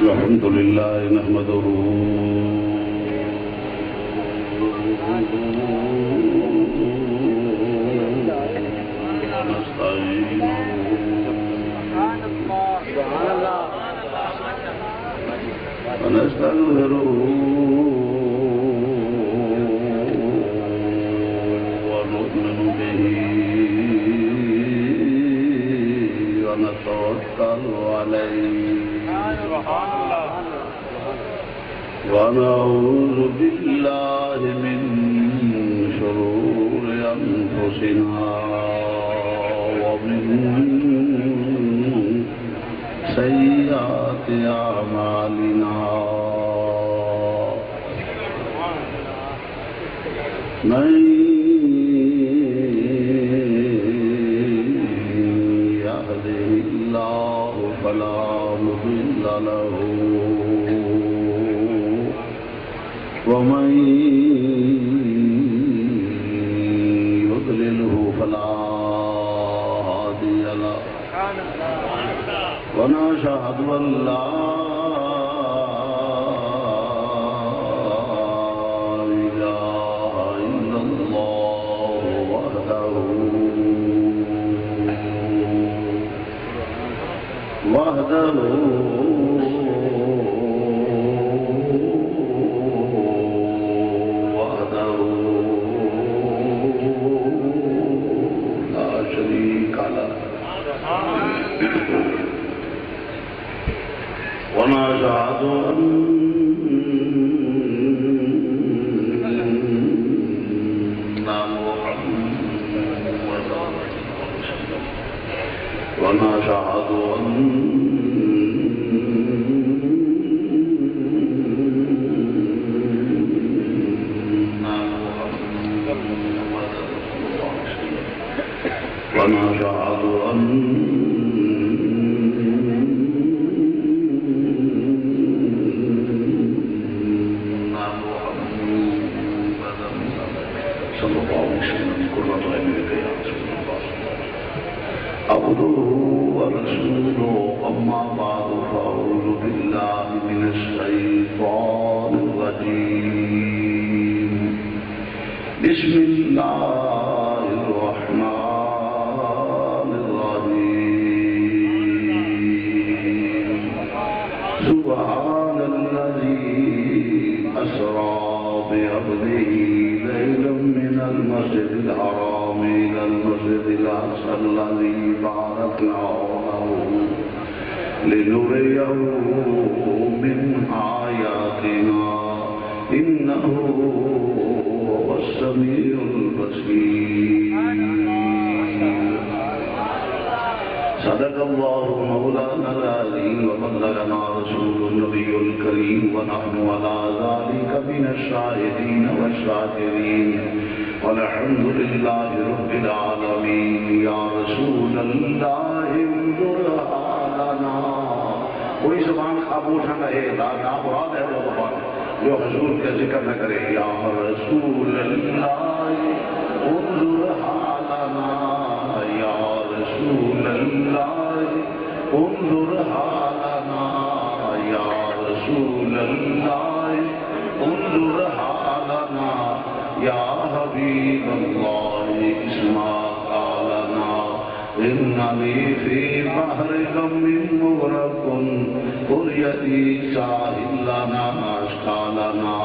الحمد لله نحمده ونستغفره ونؤمن به ونتوكل عليه ونعوذ بالله من شرور أنفسنا ومن سيئات أعمالنا من يهده الله فلا مضل له ومن يضلله فلا هادي له ونشهد أن لا إله إلا الله وحده لا شريك له ونشهد أن عبده ورسوله أما بعد فأعوذ بالله من الشيطان الرجيم بسم الله الرحمن الرحيم سبحان الذي أسرى بعبده ليلا من المسجد الحرام إلى المسجد الأقصى الذي باركنا حوله لنريه من آياتنا إنه هو السميع البصير صدق الله مولانا العظيم وبلغنا رسول النبي الكريم ونحن على ذلك من الشاهدين والشاكرين والحمد لله رب العالمين يا رسول الله انظر حالنا کوئی زبان خاموش نہ رہے نامراد ہے وہ زبان جو حضور کا ذکر نہ کرے یا رسول اللہ انظر حالنا یا رسول اللہ انظر حالنا یا رسول اللہ انظر حالنا یا حبیب اللہ اسمع قالنا اننی فی بحر غم مغرق قل یدی ساحل لنا اشکالنا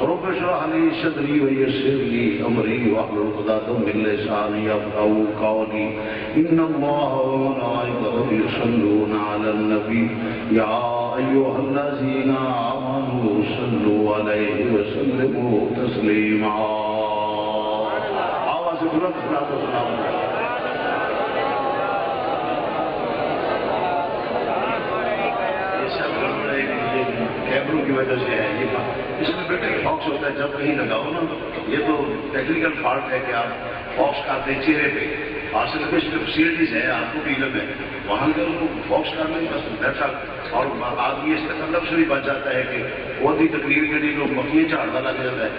رب اشرح لي صدري ويسر لي امري واحلل عقدة من لساني يفقهوا قولي ان الله وملائكته يصلون على النبي يا ايها الذين امنوا صلوا عليه وسلموا تسليما آواز بلند صلاۃ و سلام کیمروں کی وجہ سے ہے یہ اس میں بیٹری فاکس ہوتا ہے جب کہیں لگاؤ نا یہ تو ٹیکنیکل فالٹ ہے کہ آپ فاکس کرتے ہیں چہرے پہ اصل میں فیسلٹیز ہے آپ کو بھی علم ہے وہاں کے ان کو فاکس کرنے بس بیٹھا اور آدمی اس تکلف سے بھی بچ جاتا ہے کہ بہت ہی تکلیف کے لیے لوگ مکھیاں جھاڑنا لگ جاتا ہے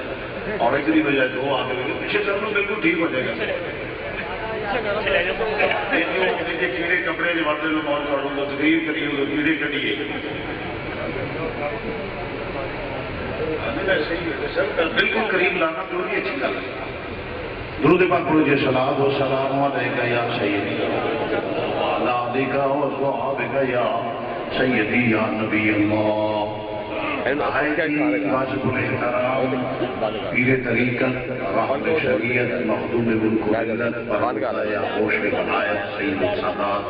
اور ایک کی بجائے دو آگے پیچھے کر لو بالکل ٹھیک ہو جائے گا کیڑے کپڑے جو مرتے میں موت کروں گا تقریر کریے تو کیڑے کٹیے بالکل قریب لانا تو بھی اچھی گل ہے. درود پاک پڑھو جی. صلاۃ و سلام علیکہ یا سیدی وعلی آلکہ و صحابہ یا سیدی یا نبی اللہ. واجب الاحترام پیر طریقت رحمت شریعت مخدوم ملک و ملت پروردہ یا ہوش ولایت سید السادات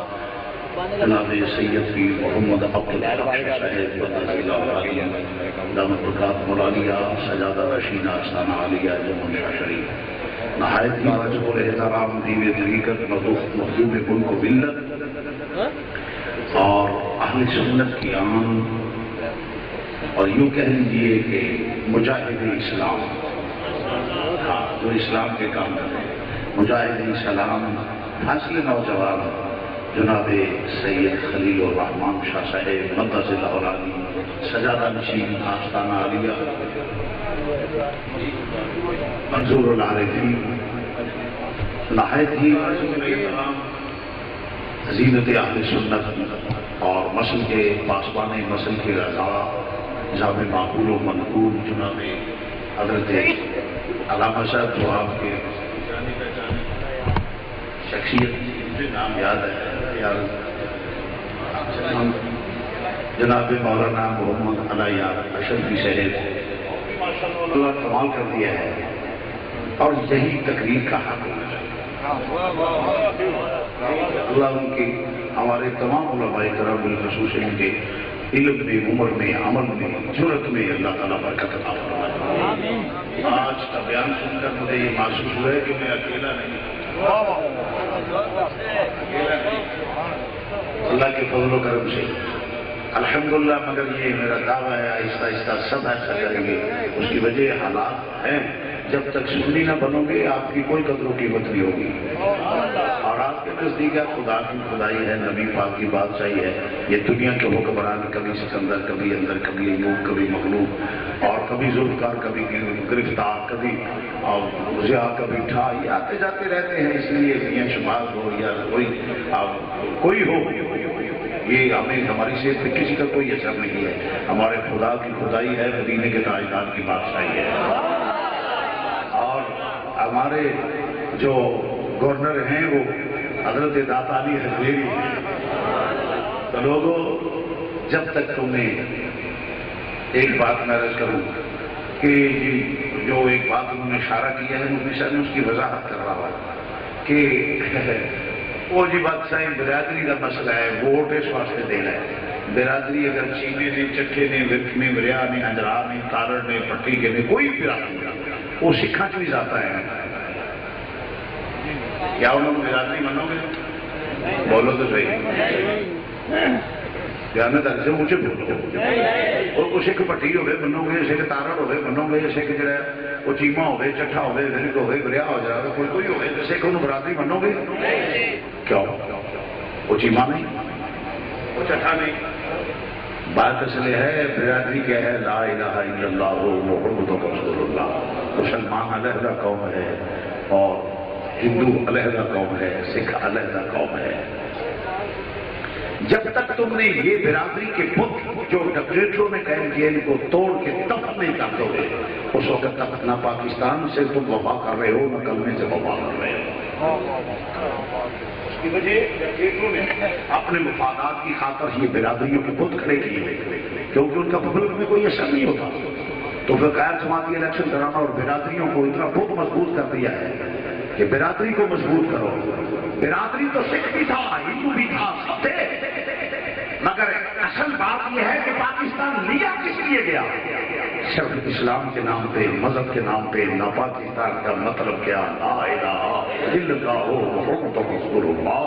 جناب سید پیر محمد عبدالحق صاحب رضی اللہ عنہ دامت برکات مولالیہ سجادہ رشیدہ آستانہ عالیہ جمع شریف نہایت ہی واجب الاحترام دیو طریقت مخدوم ملک و ملت اور اہل سنت کی عام اور یوں کہہ لیجیے کہ مجاہد اسلام، ہاں جو اسلام کے کام کرتے ہیں مجاہد اسلام حاصل نوجوان جناب سید خلیل الرحمن شاہ صاحب مدث اللہ العالی سجادہ نشین آستانہ عالیہ منظور العارفین نہایت ہی عظیمت اہل سنت اور مسل کے پاسبان مسل کی رضا نظام معقول و منقول جناب حضرت علامہ صاحب جو آپ کے شخصیت مجھے نام یاد ہے جناب مولانا محمد علی اشرفی صاحب اللہ کمال کر دیا ہے اور یہی تقریر کا حق اللہ ان کی ہمارے تمام علماء کرام بالخصوص ان کے علم میں عمر میں عمل میں جرت میں اللہ تعالیٰ برکت عطا فرمائے. آج کا بیان سن کر مجھے یہ محسوس ہوا ہے کہ میں اکیلا نہیں اللہ کے فضل و کرم سے الحمدللہ. مگر یہ میرا دعویٰ ہے آہستہ آہستہ سب ایسا کریں گے. اس کی وجہ حالات ہیں جب تک سنی نہ بنو گے آپ کی کوئی قدر و قیمت نہیں ہوگی اور آپ کے نزدیک خدا کی خدائی ہے نبی پاک کی بادشاہی ہے. یہ دنیا کے حکمران کبھی سکندر کبھی اندر کبھی ایوب کبھی مغلوب اور کبھی ذوالفقار کبھی گرفتار کبھی ضیاء کبھی ٹھا یہ آتے جاتے رہتے ہیں. اس لیے میاں شمال ہو یا کوئی ہو یہ ہمیں ہماری صحت پہ کسی کا کوئی اثر نہیں ہے. ہمارے خدا کی خدائی ہے مدینے کے تاجدار کی بادشاہی ہے اور ہمارے جو گورنر ہیں وہ حضرت داتا علی حجویری ہیں. تو لوگوں جب تک تمہیں ایک بات میں عرض کروں کہ جو ایک بات انہوں نے اشارہ کیا ہے مجھے سر اس کی وضاحت کر رہا ہوں کہ وہ جی بادشاہ برادری کا مسئلہ ہے ووٹ اس واسطے دینا ہے. برادری اگر چینے نے چٹھے نے ورک نے وریا نے انجرا نے تارڑ نے پٹی کے نے کوئی برادری وہ سکھا چ بھی جاتا ہے. کیا انہوں نے برادری منو گے؟ بولو تو صحیح جانے تک سے مجھے بولو وہ سکھ پٹی ہوئے منو گے سکھ تارڑ ہوئے منو گے سکھ جڑا وہ چیما ہوئے چٹھا ہوئے ورک ہوئے وریا ہو جائے کوئی ہوئے تو سکھ انہوں برادری منو گے؟ کیوں وہ چیما نہیں وہ چٹھا نہیں. بات اصل ہے برادری کیا ہے لا الہ الا اللہ محمد رسول اللہ. مسلمان علیحدہ قوم ہے اور ہندو علیحدہ قوم ہے سکھ علیحدہ قوم ہے. جب تک تم نے یہ برادری کے بت جو ڈکٹیٹروں نے قائم کیے ان کو توڑ کے تب نہیں کر دو گے اس وقت تک نہ پاکستان سے تم وفا کر رہے ہو نہ کلمے سے وفا کر رہے ہو. اس کی وجہ ڈکٹیٹروں نے اپنے مفادات کی خاطر یہ برادریوں کے بت کھڑے کیے کیونکہ ان کا پبلک میں کوئی اثر نہیں ہوتا. تو پھر غیر جماعتی الیکشن کرانا اور برادریوں کو اتنا بہت مضبوط کر دیا ہے کہ برادری کو مضبوط کرو. برادری تو سکھ بھی تھا ہندو بھی تھا سب تھے مگر اصل بات یہ ہے کہ پاکستان لیا کس لیے گیا؟ صرف اسلام کے نام پہ مذہب کے نام پہ. نہ پاکستان کا مطلب کیا لا الہ الا اللہ محمد رسول اللہ.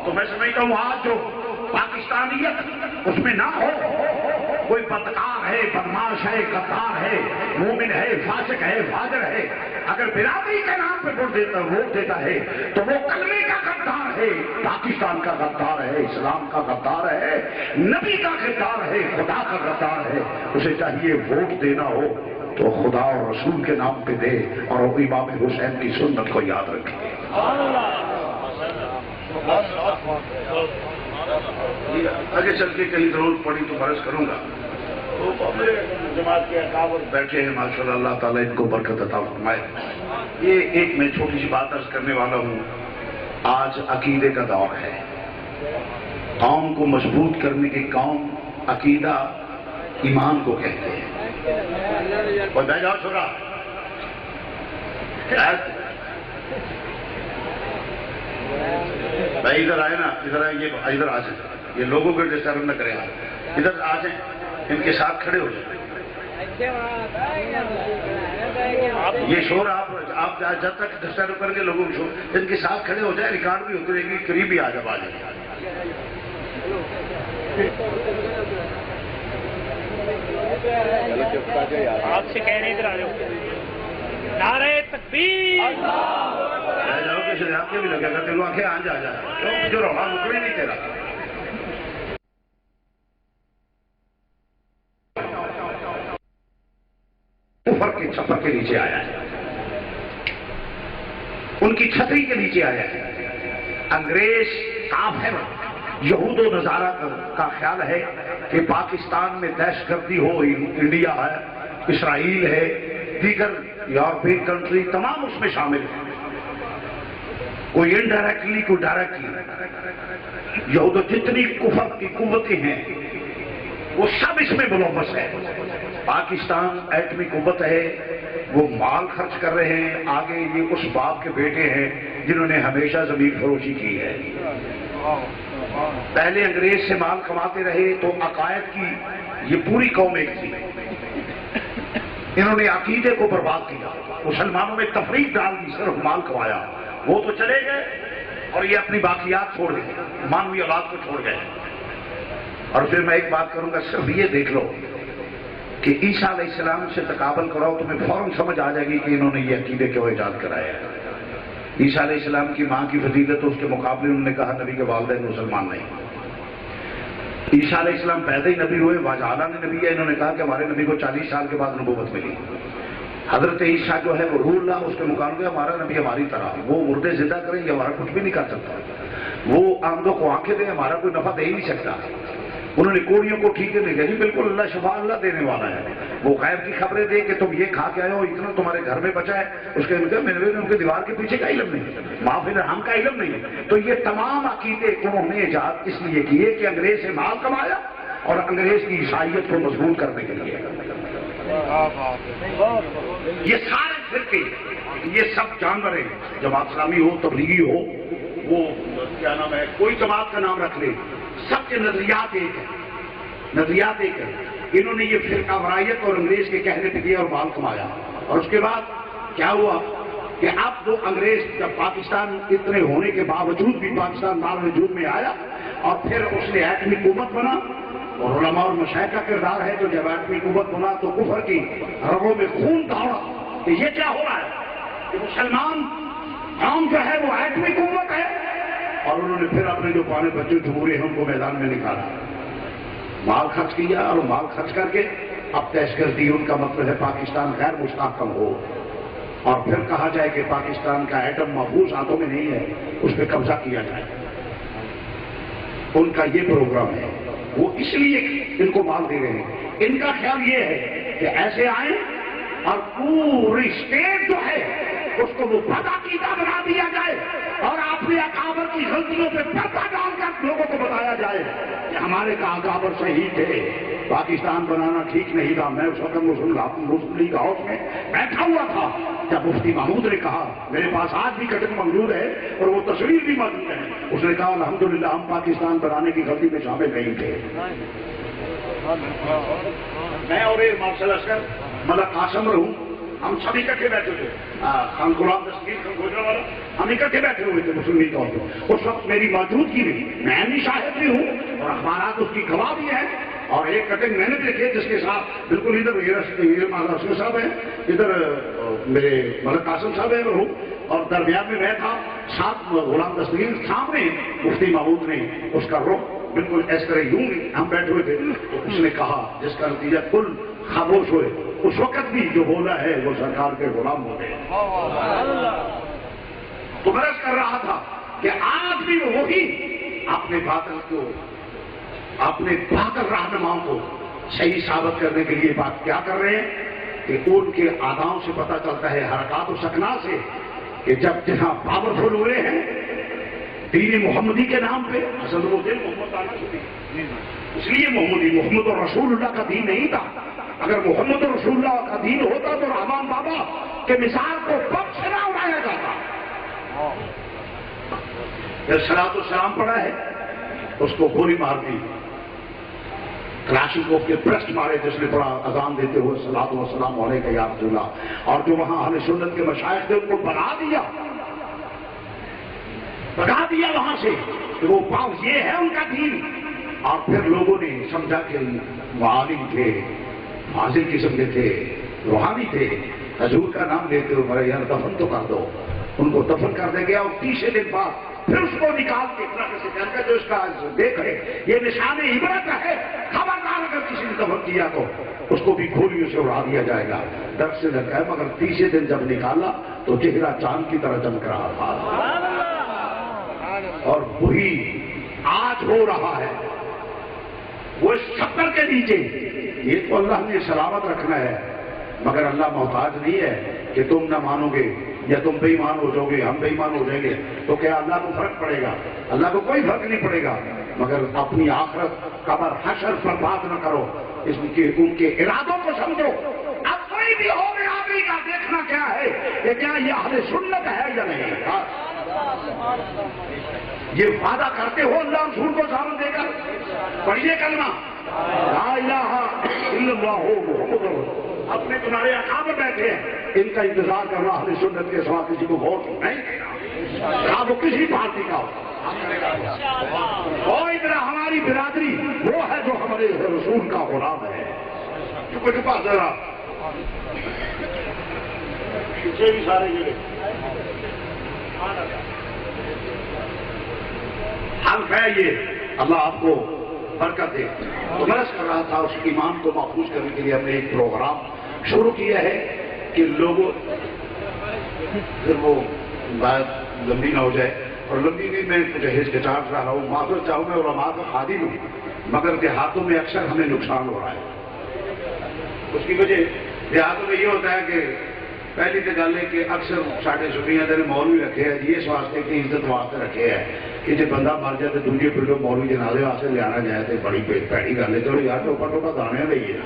تو میں سمجھتا ہوں آج جو پاکستانیت اس میں نہ ہو کوئی بدکار ہے بدماش ہے غدار ہے مومن ہے فاسق ہے فاجر ہے اگر برادری کے نام پہ ووٹ دیتا ہے تو وہ کلمے کا غدار ہے پاکستان کا غدار ہے اسلام کا غدار ہے نبی کا غدار ہے خدا کا غدار ہے. اسے چاہیے ووٹ دینا ہو تو خدا اور رسول کے نام پہ دے اور امام حسین کی سنت کو یاد رکھے. آگے چل کے کہیں ضرورت پڑی تو عرض کروں گا تو جماعت کے اکابر بیٹھے ہیں ماشاءاللہ، اللہ تعالیٰ ان کو برکت عطا فرمائے۔ یہ ایک میں چھوٹی سی بات عرض کرنے والا ہوں۔ آج عقیدے کا دور ہے، قوم کو مضبوط کرنے کی قوم عقیدہ ایمان کو کہتے ہیں۔ اور بہ جاؤ چھوڑا، بھائی ادھر آئے نا، ادھر آئے، یہ ادھر آ جائیں، یہ لوگوں کو ڈسٹرب نہ کریں، آپ ادھر آ جائیں، ان کے ساتھ کھڑے ہو جائیں۔ یہ شور آپ جب تک ڈسٹرب کر کے لوگوں کو شور، ان کے ساتھ کھڑے ہو جائیں، ریکارڈ بھی ہوتے رہے گی، قریب بھی آ جب آ جائیں۔ آپ سے کہہ رہے ادھر آ جاؤ، نعرہ تکبیر، جاؤ کہ آپ کے بھی لگے گا تیرو آنکھیں آ جا جو روحان مکڑی نہیں تیرا۔ کفر کے چھپر کے نیچے آیا ہے، ان کی چھتری کے نیچے آیا ہے۔ انگریز کافر یہود و نصارہ کا خیال ہے کہ پاکستان میں دہشت گردی ہو، انڈیا ہے، اسرائیل ہے، دیگر یورپین کنٹری تمام اس میں شامل ہیں، کوئی انڈائریکٹلی کوئی ڈائریکٹلی۔ یہود جتنی کفر کی قوتیں ہیں وہ سب اس میں ملوث ہے۔ پاکستان ایٹمی قوت ہے، وہ مال خرچ کر رہے ہیں، آگے یہ اس باپ کے بیٹے ہیں جنہوں نے ہمیشہ زمین فروشی کی ہے۔ پہلے انگریز سے مال کماتے رہے تو عقائد کی یہ پوری قوم ایک تھی، انہوں نے عقیدے کو برباد کیا، مسلمانوں میں تفریق ڈال دی، صرف مال کمایا۔ وہ تو چلے گئے اور یہ اپنی باقیات چھوڑ گئے، مانوی اولاد کو چھوڑ گئے۔ اور پھر میں ایک بات کروں گا، صرف یہ دیکھ لو کہ عیسیٰ علیہ السلام سے تقابل کراؤ، تمہیں فوراً سمجھ آ جائے گی کہ انہوں نے یہ عقیدے کیوں ایجاد کرایا ہے۔ عیسیٰ علیہ السلام کی ماں کی فضیلت، اس کے مقابلے انہوں نے کہا نبی کے والدین مسلمان نہیں۔ عیسیٰ علیہ السلام پیدا ہی نبی ہوئے، واجعلہ نے نبی ہے، انہوں نے کہا کہ ہمارے نبی کو 40 سال کے بعد نبوت ملی۔ حضرت عیسیٰ جو ہے وہ روح اللہ، اس کے مقابلے ہمارا نبی ہماری طرح، وہ مردے زندہ کریں گے، ہمارا کچھ بھی نہیں کر سکتا، وہ آنکھوں کو آنکھیں دیں، ہمارا کوئی نفع دے ہی نہیں سکتا۔ انہوں نے کوڑیوں کو ٹھیکے نہیں دیا، جی بالکل اللہ شفا اللہ دینے والا ہے، وہ غیب کی خبریں دے کہ تم یہ کھا کے آئے ہو، اتنا تمہارے گھر میں بچا ہے، اس کے مطلب میرے ان کے دیوار کے پیچھے کا علم نہیں، معافی ہم کا علم نہیں۔ تو یہ تمام عقیدے انہوں نے ایجاد اس لیے کیے کہ انگریز سے مال کمایا اور انگریز کی عیسائیت کو مضبوط کرنے کے لیے۔ یہ سارے فرقے، یہ سب جانور ہیں، جماعت اسلامی ہو، تبلیغی ہو، وہ کیا نام ہے، کوئی جماعت کا نام رکھ لے، سب کے نظریات ایک ہیں، نظریات ایک ہیں۔ انہوں نے یہ فرقہ ورائیت اور انگریز کے کہنے پہ کیا اور مال کمایا، اور اس کے بعد کیا ہوا کہ اب جو انگریز جب پاکستان اتنے ہونے کے باوجود بھی پاکستان مال وجود میں آیا اور پھر اس نے ایٹمی قوت بنا، اور علماء اور مشائخ کا کردار ہے جو جب ایٹمی قوت بنا تو کفر کی رگوں میں خون دوڑا کہ یہ کیا ہو رہا ہے کہ مسلمان قوم جو ہے وہ ایٹمی قوت ہے، اور انہوں نے پھر اپنے جو پانے بچے جمہوری ہیں ان کو میدان میں نکالا، مال خرچ کیا، اور مال خرچ کر کے اب دہشت گردی، ان کا مطلب ہے پاکستان غیر مستحکم ہو، اور پھر کہا جائے کہ پاکستان کا ایٹم محفوظ ہاتھوں میں نہیں ہے، اس پہ قبضہ کیا جائے۔ ان کا یہ پروگرام ہے، وہ اس لیے ان کو مال دے رہے ہیں۔ ان کا خیال یہ ہے کہ ایسے آئیں اور پوری اسٹیٹ جو ہے اس کو وہ بدعقیدہ بنا دیا جائے، اور اپنے اکابر کی غلطیوں پہ پردہ ڈال کر لوگوں کو بتایا جائے کہ ہمارے اکابر صحیح تھے، پاکستان بنانا ٹھیک نہیں تھا۔ میں اس وقت مسلم لیگ ہاؤس میں بیٹھا ہوا تھا جب مفتی محمود نے کہا، میرے پاس آج بھی کٹنگ موجود ہے اور وہ تصویر بھی موجود ہے، اس نے کہا الحمدللہ ہم پاکستان بنانے کی غلطی میں شامل نہیں تھے۔ میں اور ایک مارشل عسکر ملک قاسم ہوں، ہم سب اکٹھے بیٹھے تھے، خان غلام دستگیر خان گوجرا والا، ہم اکٹھے بیٹھے ہوئے تھے مسلم لیگ طور پہ۔ اس وقت میری موجودگی میں میں بھی شاہد بھی ہوں اور اخبارات اس کی گواہ بھی ہیں، اور ایک کٹنگ میں نے دیکھے جس کے ساتھ بالکل ادھر رسول صاحب ہیں، ادھر میرے ملک قاسم صاحب ہیں ہوں، اور درمیان میں میں تھا، ساتھ غلام دستگیر، سامنے مفتی محمود نے اس کا رخ بالکل اس طرح یوں ہم بیٹھے ہوئے تھے، تو اس نے کہا جس کا نتیجہ کل خاموش ہوئے، اس وقت بھی جو بولا ہے وہ سرکار کے غلام ہو گئے۔ تو میں عرض کر رہا تھا کہ آج بھی وہی اپنے باطل کو، اپنے باطل رہنماؤں کو صحیح ثابت کرنے کے لیے بات کیا کر رہے ہیں کہ ان کے آداؤں سے پتہ چلتا ہے، حرکات و سکنا سے، کہ جب جہاں پاورفل ہوئے ہیں دین محمدی کے نام پہ، اصل وہ دین محمد تعالیٰ سے تھی، اس لیے محمد رسول اللہ کا دین نہیں تھا۔ اگر محمد رسول اللہ کا دین ہوتا تو رحمان بابا کے مثال کو بم سے نہ اڑایا جاتا۔ جب صلاۃ السلام پڑھا ہے اس کو گولی مار دی، کلاشنکوف کے برسٹ مارے جس نے پڑھا اذان دیتے ہوئے صلاۃ والسلام علیک یا رسول اللہ، اور جو وہاں اہل سنت کے مشائخ تھے ان کو بھگا دیا وہاں سے کہ وہ پاؤ یہ ہے ان کا دین۔ اور پھر لوگوں نے سمجھا کہ معالم تھے، حاضر قسم کے تھے، روحانی تھے، حضور کا نام لیتے ہو، میرے یار دفن تو کر دو۔ ان کو دفن کر دے گیا، اور تیسرے دن بعد پھر اس کو نکال کے طرح سے کہتا جو اس کا دیکھ رہے یہ نشان عبرت ہے، خبردار اگر کسی نے دفن کیا تو اس کو بھی گولیوں سے اڑا دیا جائے گا۔ ڈر سے لگا ہے، مگر تیسرے دن جب نکالا تو چہرہ چاند کی طرح چمک رہا تھا، اور وہی آج ہو رہا ہے۔ وہ اس چھپر کے نیچے، یہ تو اللہ نے سلامت رکھنا ہے، مگر اللہ محتاج نہیں ہے کہ تم نہ مانو گے یا تم بے ایمان ہو جاؤ گے، ہم بے ایمان ہو جائیں گے تو کیا اللہ کو فرق پڑے گا؟ اللہ کو کوئی فرق نہیں پڑے گا، مگر اپنی آخرت قبر حشر پر بات نہ کرو، اس کے ان کے ارادوں کو سمجھو۔ اب کوئی بھی ہو گیا آدمی کا دیکھنا کیا ہے کہ کیا یہ اہل سنت ہے یا نہیں۔ یہ وعدہ کرتے ہو اللہ رسول کو سامنے دے کر، پڑھیے کلمہ لا الہ الا اللہ محمد رسول اللہ۔ اپنے تمہارے اکابر بیٹھے ہیں، ان کا انتظار کرنا اہل سنت کے سوا کسی کو ووٹ نہیں دینا، وہ کسی پارٹی کا ہو۔ اور ادھر ہماری برادری وہ ہے جو ہمارے رسول کا غلام ہے۔ کچھ پاس ذرا پیچھے بھی سارے گرے حلف ہے یہ، اللہ آپ کو برکت دے۔ تو میں کر رہا تھا اس ایمان کو محفوظ کرنے کے لیے ہم نے ایک پروگرام شروع کیا ہے کہ لوگوں پھر وہ بات لمبی نہ ہو جائے، اور لمبی بھی میں کچھ ہچکچاہٹ رہا ہوں، معذرت چاہوں میں علماء کا خادم ہوں، مگر دیہاتوں میں اکثر ہمیں نقصان ہو رہا ہے۔ اس کی وجہ دیہاتوں میں یہ ہوتا ہے کہ پہلی تو گل ہے کہ اکثر ساڈے چھٹیاں دے مولوی رکھے ہیں جی اس واسطے کہ عزت واسطے رکھے ہیں کہ جب بندہ مر جائے تو دوجے پنڈوں مولوی جنازے واسطے لیا جائے تو بڑی پیڑی گل ہے، چلو یار ٹوپا ٹوپا دانے لئیے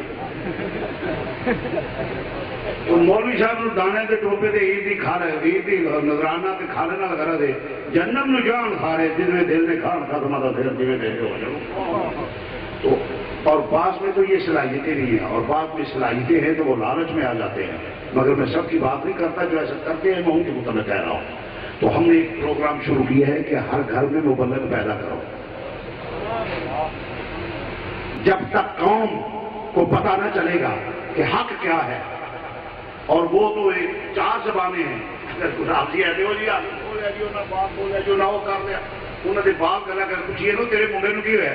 مولوی صاحب نے دانے کے ٹوپے سے عید کی کھا رہے، عید کی نظرانہ کے کھانے نہ لگا رہے جنم نو جان کھا رہے، جن میں دل نے کھان ختم تھا پھر جی دل ہو جاؤ تو۔ اور بعض میں تو یہ صلاحیتیں نہیں ہیں، اور بعض میں صلاحیتیں ہیں تو وہ لالچ میں آ جاتے ہیں، مگر میں سب کی بات نہیں کرتا، جو ایسا کرتے ہیں میں ان کے متعلق کہہ رہا ہوں۔ تو ہم نے ایک پروگرام شروع کیا ہے کہ ہر گھر میں مبلغ پیدا کرو۔ جب تک قوم کو پتہ نہ چلے گا کہ حق کیا ہے، اور وہ تو ایک چار زبانیں ہیں، اگر کچھ آپ جی ایسے ہو جی آپ بولیا جی انہیں باپ بولیا جو نہ وہ کر لیا انہوں نے باپ گلا کر پوچھیے نو تیرے منڈے نو کی ہوا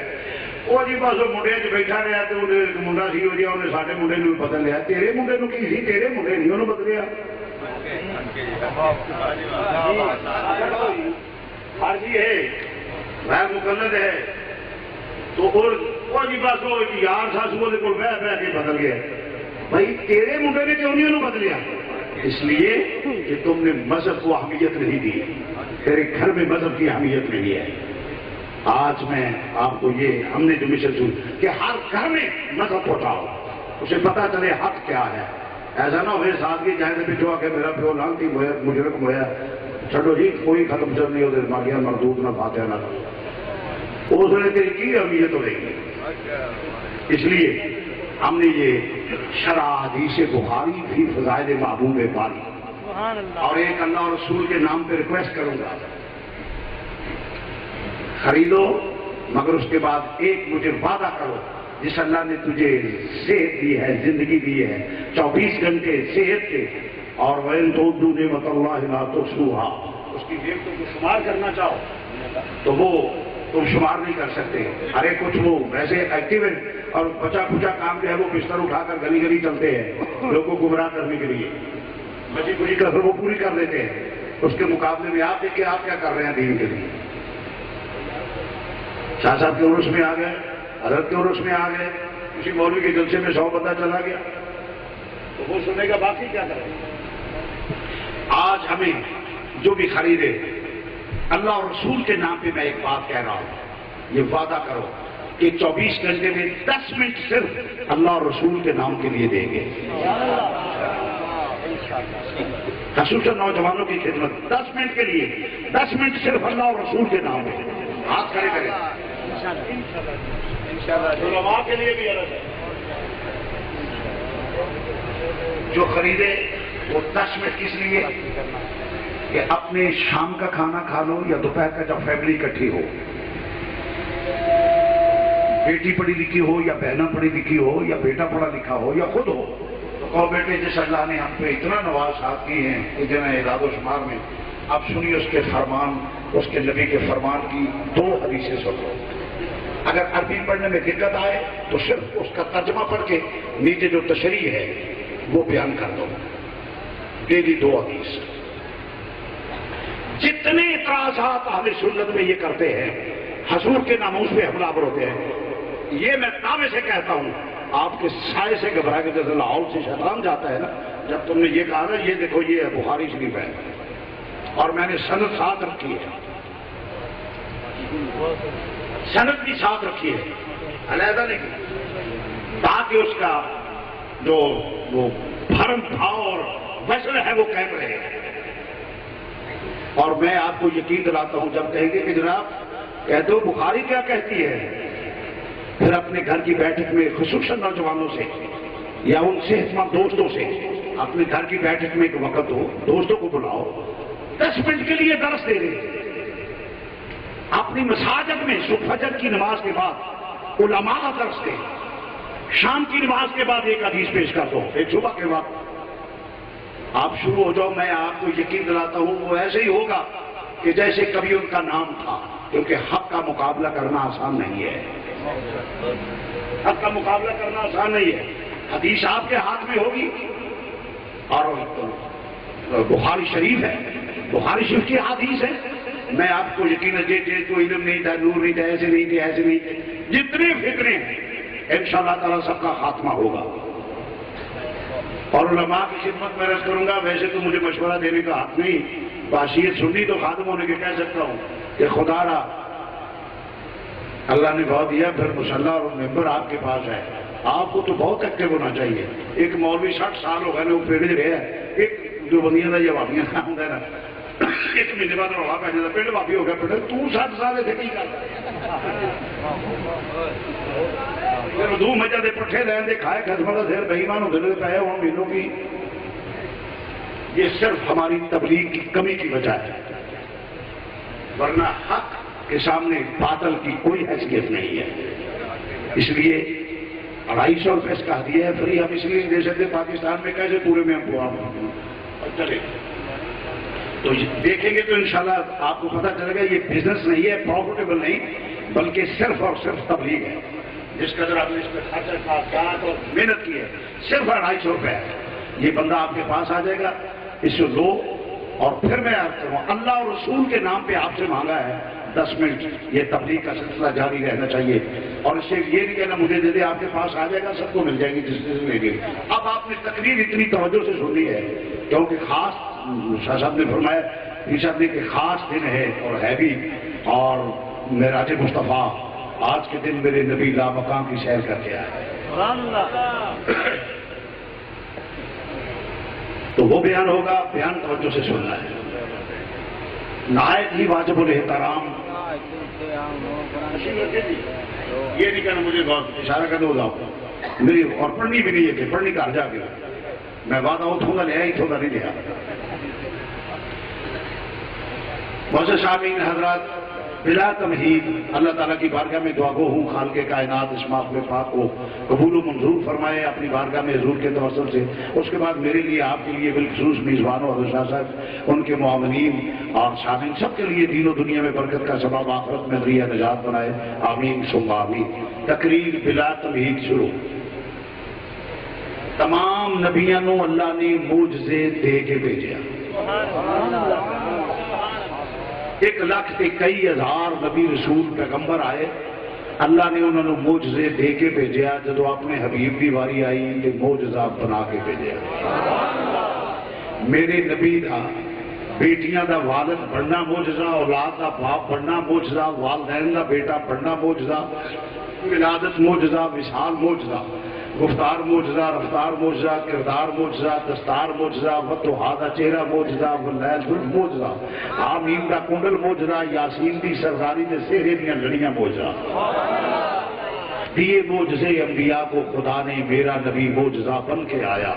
وہ جی بس وہ منڈے چ بیٹھا رہا تو انہیں منڈا سی ہو جی انہیں سارے منڈے نو بدل لیا، تیرے منڈے نو کی سی، تیرے منڈے نہیں انہوں بدلیا۔ ہر جی ہے غیر مقلد ہے تو وہ جی بس وہ یار ساسو کے کول بہ بہ کے بدل گیا۔ بھائی تیرے منڈے نے کیوں نہیں انہوں بدلیا؟ اس لیے کہ تم نے مذہب کو اہمیت نہیں دی، تیرے گھر میں مذہب کی اہمیت نہیں ہے۔ آج میں آپ کو یہ ہم نے جو مشن سن کہ ہر گھر میں مذہب پہنچاؤ، اسے پتا چلے حق کیا ہے۔ ایسا نہ ہوئے ساتھ کی جائے پیچھو آ کے میرا پیو لانتی ہویا مجرم ہویا چھڈو جی کوئی ختم چل نہیں ہوتے مالیاں مردود نہ فاتحہ نہ اس نے تیری کی اہمیت ہو رہی ہے۔ اس لیے ہم نے یہ شرع حدیث بخاری فی فضائل محبوب باری اور ایک اللہ اور رسول کے نام پہ ریکویسٹ کروں گا خریدو، مگر اس کے بعد ایک مجھے وعدہ کرو جس اللہ نے تجھے صحت دی ہے، زندگی دی ہے 24 گھنٹے صحت کے، اور وَإِن تُعُدُّوا نِعْمَتَ اللَّهِ لَا تُحْصُوهَا، اس کی نعمتوں کو شمار کرنا چاہو تو وہ تم شمار نہیں کر سکتے۔ ارے کچھ وہ ویسے ایکٹیو ہیں اور بچا کچا کام جو ہے وہ بستر اٹھا کر گلی گلی چلتے ہیں لوگوں کو گمراہ کرنے کے لیے، بچی کچی کسر وہ پوری کر دیتے ہیں۔ اس کے مقابلے میں آپ دیکھیں آپ کیا کر رہے ہیں دین کے لیے۔ شاہ صاحب کے عرس میں آ گئے، حضرت کے عرس میں آ گئے، کسی مولوی کے جلسے میں 100 بندہ چلا گیا تو وہ سنے گا، باقی کیا کرے؟ آج ہمیں جو بھی خریدے، اللہ اور رسول کے نام پہ میں ایک بات کہہ رہا ہوں، یہ وعدہ کرو کہ 24 گھنٹے میں 10 منٹ صرف اللہ اور رسول کے نام کے لیے دیں گے، خصوصاً نوجوانوں کی خدمت 10 منٹ کے لیے، 10 منٹ صرف اللہ اور رسول کے نام پہ، ہاتھ کھڑے کریں علماء کے لیے بھی الگ ہے، جو خریدے وہ 10 منٹ کس لیے کہ اپنے شام کا کھانا کھا لو یا دوپہر کا جب فیملی اکٹھی ہو، بیٹی پڑھی لکھی ہو یا بہنا پڑھی لکھی ہو یا بیٹا پڑھا لکھا ہو یا خود ہو، تو کہو بیٹے جس اللہ نے ہم پہ اتنا نوازشات کی ہیں کہ جنہیں اعداد و شمار میں، اب سنیے اس کے فرمان، اس کے نبی کے فرمان کی 2 حدیثیں سنو، اگر عربی پڑھنے میں دقت آئے تو صرف اس کا ترجمہ پڑھ کے نیچے جو تشریح ہے وہ بیان کر دو، ڈیلی 2 حدیث۔ جتنے اعتراضات اہل سنت میں یہ کرتے ہیں، حضور کے ناموس پہ حملہ آور ہوتے ہیں، یہ میں دعوے سے کہتا ہوں، آپ کے سائے سے گھبرا کے جیسے لاہور سے شیطان جاتا ہے نا، جب تم نے یہ کہا نا یہ دیکھو یہ بخاری شریف ہے اور میں نے سند ساتھ رکھی ہے، سند بھی ساتھ رکھی ہے، علیحدہ نہیں کی، تاکہ اس کا جو وہ بھرم بھاؤ اور وزن ہے وہ قائم رہے۔ اور میں آپ کو یقین دلاتا ہوں، جب کہیں گے کہ جناب کہتے ہو بخاری کیا کہتی ہے، پھر اپنے گھر کی بیٹھک میں خصوصاً نوجوانوں سے یا ان صحت مند دوستوں سے اپنے گھر کی بیٹھک میں ایک وقت ہو، دوستوں کو بلاؤ، 10 منٹ کے لیے درس دے دیں، اپنی مساجد میں صبح فجر کی نماز کے بعد علماء درس دیں، شام کی نماز کے بعد ایک حدیث پیش کر دو، ایک صبح کے وقت آپ شروع ہو جاؤ، میں آپ کو یقین دلاتا ہوں وہ ایسے ہی ہوگا کہ جیسے کبھی ان کا نام تھا، کیونکہ حق کا مقابلہ کرنا آسان نہیں ہے، حق کا مقابلہ کرنا آسان نہیں ہے، حدیث آپ کے ہاتھ میں ہوگی، اور بخاری شریف ہے، بخاری شریف کی حدیث ہے، میں آپ کو یقین ہے کو علم نہیں تھا، نور نہیں تھا، ایسے نہیں تھے، ایسے نہیں تھے، جتنے فکریں ہیں انشاءاللہ تعالیٰ سب کا خاتمہ ہوگا۔ اور علماء کی خدمت میں عرض کروں گا، ویسے تو مجھے مشورہ دینے کا حق نہیں، باشیت سنی تو خادم ہونے کے کہہ سکتا ہوں کہ خدا را اللہ نے بہت دیا، پھر مسلح اور ممبر آپ کے پاس ہے، آپ کو تو بہت ایکٹیو ہونا چاہیے۔ ایک مولوی 60 سال ہو گئے نا وہ پیڑ رہے ہیں، ایک جو بندیاں تھا یہ واپیاں کام ہوتا ہے نا، ایک مہینے بعد روحا پہ جاتا پیڑ واپی ہو گیا، پیڑ تو 60 سال تھے کی کرتا پھر دو مجھا دے پٹھے لین دے کھائے خدمہ کا دیر بہیمان ہوتے لے پائے وہاں مہینوں کی، یہ صرف ہماری تبلیغ کی کمی کی وجہ ہے، ورنہ حق کے سامنے باطل کی کوئی حیثیت نہیں ہے۔ اس لیے 250 روپے اس کا ہدیہ ہے، فری ہم اس لیے دے سکتے، پاکستان میں کیسے پورے میں ہم کو آپ چلے تو دیکھیں گے تو انشاءاللہ آپ کو پتہ چلے گا یہ بزنس نہیں ہے، پروفیٹیبل نہیں، بلکہ صرف اور صرف تبلیغ ہے، جس قدر آپ نے اس میں خرچہ کیا اور محنت کی ہے، صرف 250 روپے ہے، یہ بندہ آپ کے پاس آ جائے گا، اس کو دو، اور پھر میں آپ کروں اللہ اور رسول کے نام پہ آپ سے مانگا ہے 10 منٹ، یہ تبلیغ کا سلسلہ جاری رہنا چاہیے، اور اس سے یہ نہیں کہنا مجھے دے دے، آپ کے پاس آ جائے گا، سب کو مل جائے گی جس سے لے گی۔ اب آپ نے تقریر اتنی توجہ سے سننی ہے کیونکہ خاص شاہ صاحب نے فرمایا، پیر صاحب نے کہ خاص دن ہے اور ہے بھی، اور معراج مصطفیٰ آج کے دن میرے نبی لامقام کی سیر کر کے آئے، تو وہ بیان ہوگا، بیان توجہ سے سننا ہے، نہایت ہی واجب الاحترام، یہ نہیں کہنا مجھے بہت اشارہ کر دو جاؤ میری، اور پڑھنی بھی نہیں ہے کہ پڑھنی گھر جا کے میں بات آؤں تھوڑا لیا ہی تھوڑا نہیں لیا۔ معزز سامعین حضرات، بلا تمہید اللہ تعالیٰ کی بارگاہ میں دعا گو ہوں، خالق کائنات اس محفل پاک کو قبول و منظور فرمائے اپنی بارگاہ میں حضور کے توسل سے۔ اس کے بعد میرے لیے، آپ کے لیے، بالخصوص میزبانوں اور شاہ صاحب، ان کے معاونین اور سامعین سب کے لیے دین و دنیا میں برکت کا سبب، آخرت میں ذریعہ نجات بنائے، آمین ثم آمین۔ تقریر بلا تمہید شروع۔ تمام نبیوں کو اللہ نے معجزے دے کے بھیجا، 1 لاکھ تے کئی ہزار نبی رسول پیغمبر آئے، اللہ نے انہوں نے موجزے دے کے بھیجیا، جدو اپنے حبیب کی واری آئی تو موجزہ بنا کے بھیجیا۔ میرے نبی دا بیٹیاں دا والد بننا موجزہ، اولاد دا باپ بننا موجزہ، والدین دا بیٹا بننا موجزہ، ولادت موجزہ، وصال موجزہ، گفتار موجزہ، رفتار موجزہ، کردار موجزہ، دستار موجزہ، وضحا دا چہرہ موجزہ، واللیل ظلم موجزہ، آمین دا کنڈل موجزہ، یاسین دی سرداری دے سہرے دیاں لڑیاں موجزہ۔ دیے موجزے انبیاء کو خدا نے، میرا نبی موجزہ بن کے آیا۔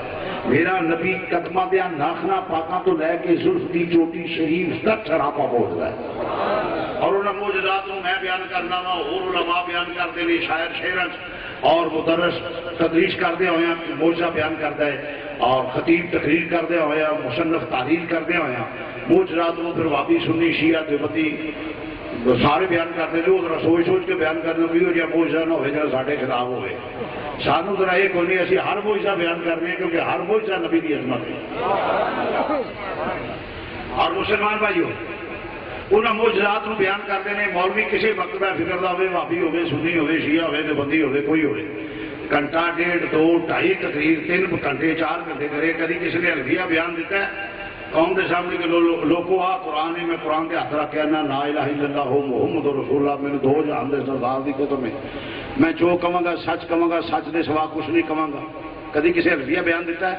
میرا نبی قدمہ دیا ناخنا پاکاں تو لے کے زلف دی چوٹی شریف تک چھراپا موجزہ ہے۔ اور انہاں موجزات میں بیان کرنا وا، اور علماء بیان کرتے ہیں، شاعر شعرن اور مدرس تدریس کردے ہوئے موجزہ بیان کرتا ہے، اور خطیب تقریر کردے ہوئے، مصنف تحریر کردے ہوئے، موجزات کو پھر وابی سنی شیعہ دیوبندی سارے بیان کرتے ہیں۔ ذرا سوچ سوچ کے بیان کرنا بھی ہو، یا موجزہ نہ ہوئے جب ساڈے خلاف ہوئے۔ سانو ذرا یہ کوئی نہیں، اسی ہر موجزہ بیان کر رہے ہیں، کیونکہ ہر موجزہ نبی کی عظمت ہے۔ اور مسلمان بھائیو، انہاں موجزات نو بیان کرتے ہیں۔ مولوی کسی مکتبہ فکر دا ہوئے، وہابی ہوئے، سنی ہوئے، شیعہ ہوئے، دیوبندی ہوئے، کوئی ہوئے، گھنٹہ ڈیڑھ دو ڈھائی تقریر 3 گھنٹے 4 گھنٹے کرے۔ کبھی کسی نے الفیہ بیان دیتا ہے قوم کے سامنے کہ لوگوں آ قرآن میں قرآن کے ہاتھ رکھ کے نا لا الہ الا اللہ محمد رسول اللہ، میرے 2 جہان دے سردار دی قدم میں جو کہاں گا سچ کہاں گا، سچ دے سوا کچھ نہیں کہاں گا۔ کدی کسی الفیہ بیان دیتا ہے؟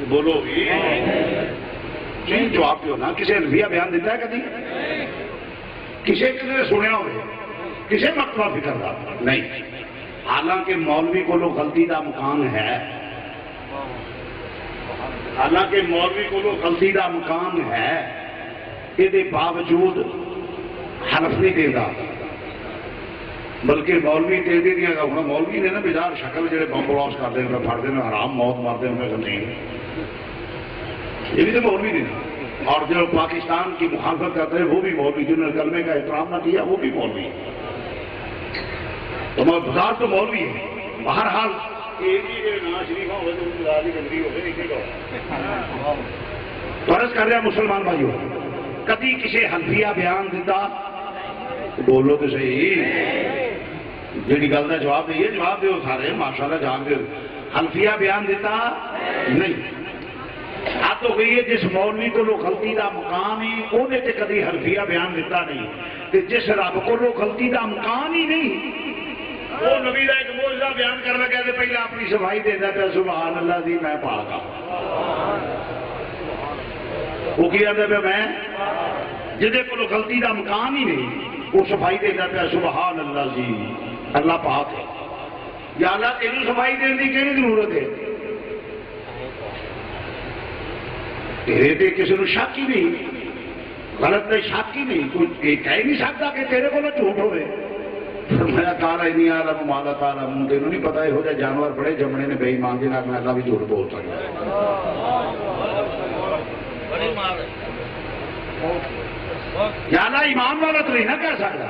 بولو بھی جی جواب دیو نا، کسی الفیہ بیان دیتا ہے کدی؟ کسی نے سنیا ہوئے، کسی مکتبہ فکر دا نہیں۔ حالانکہ مولوی کو غلطی دا مکان ہے، حالانکہ مولوی کو غلطی دا مقام ہے، یہ باوجود حلف نہیں دیتا، بلکہ مولوی دے دیا گا۔ مولوی نے نا بیدار شکل جڑے بم بلاس کرتے ہیں، پھڑتے ہیں، حرام موت مارتے ہیں، سمجھیں یہ بھی تو مولوی نے۔ اور جو پاکستان کی مخالفت کرتے ہیں وہ بھی مولوی، جنہوں نے کلمے کا احترام نہ کیا وہ بھی مولوی۔ تو بازار تو مولوی ہے۔ بہرحال فرض کر رہا مسلمان بھائیو، کبھی کسی حلفیہ بیان دیتا؟ بولو تو صحیح، جی گل کا جواب دئیے، جواب دو سارے ماشاءاللہ جان دے۔ حلفیہ بیان دیتا نہیں۔ حد ہو گئی ہے جس مولوی کو غلطی دا مقام ہی انہیں تے کبھی حلفیہ بیان دیتا نہیں، تے جس رب کو غلطی دا مقام ہی نہیں وہ نبی کا ایک موجزہ بیان کر لگا تو پہلے اپنی صفائی دینا پیا، سبحان اللہ دی میں پاک ہاں۔ وہ کیا پیا میں جہے کو غلطی کا مقام ہی نہیں وہ صفائی دینا پیا، سبحان اللہ جی اللہ پاک ہے۔ یا اللہ تینوں صفائی دینے کی کہڑی ضرورت ہے؟ تیرے تے کسی کو شک ہی نہیں، غلط تے شک ہی نہیں، کوئی کہہ نہیں سکتا کہ تیرے کو جھوٹ ہوئے۔ فرمایا کالا نہیں آلم مالا تالا منہ، تینوں نہیں پتا یہ جائے جانور بڑے جمنے نے بے ایمان کے نام اللہ بھی جھوٹ بول سکتا ہے۔ یا اللہ ایمان والا تو نہیں نہ کہہ سکتا۔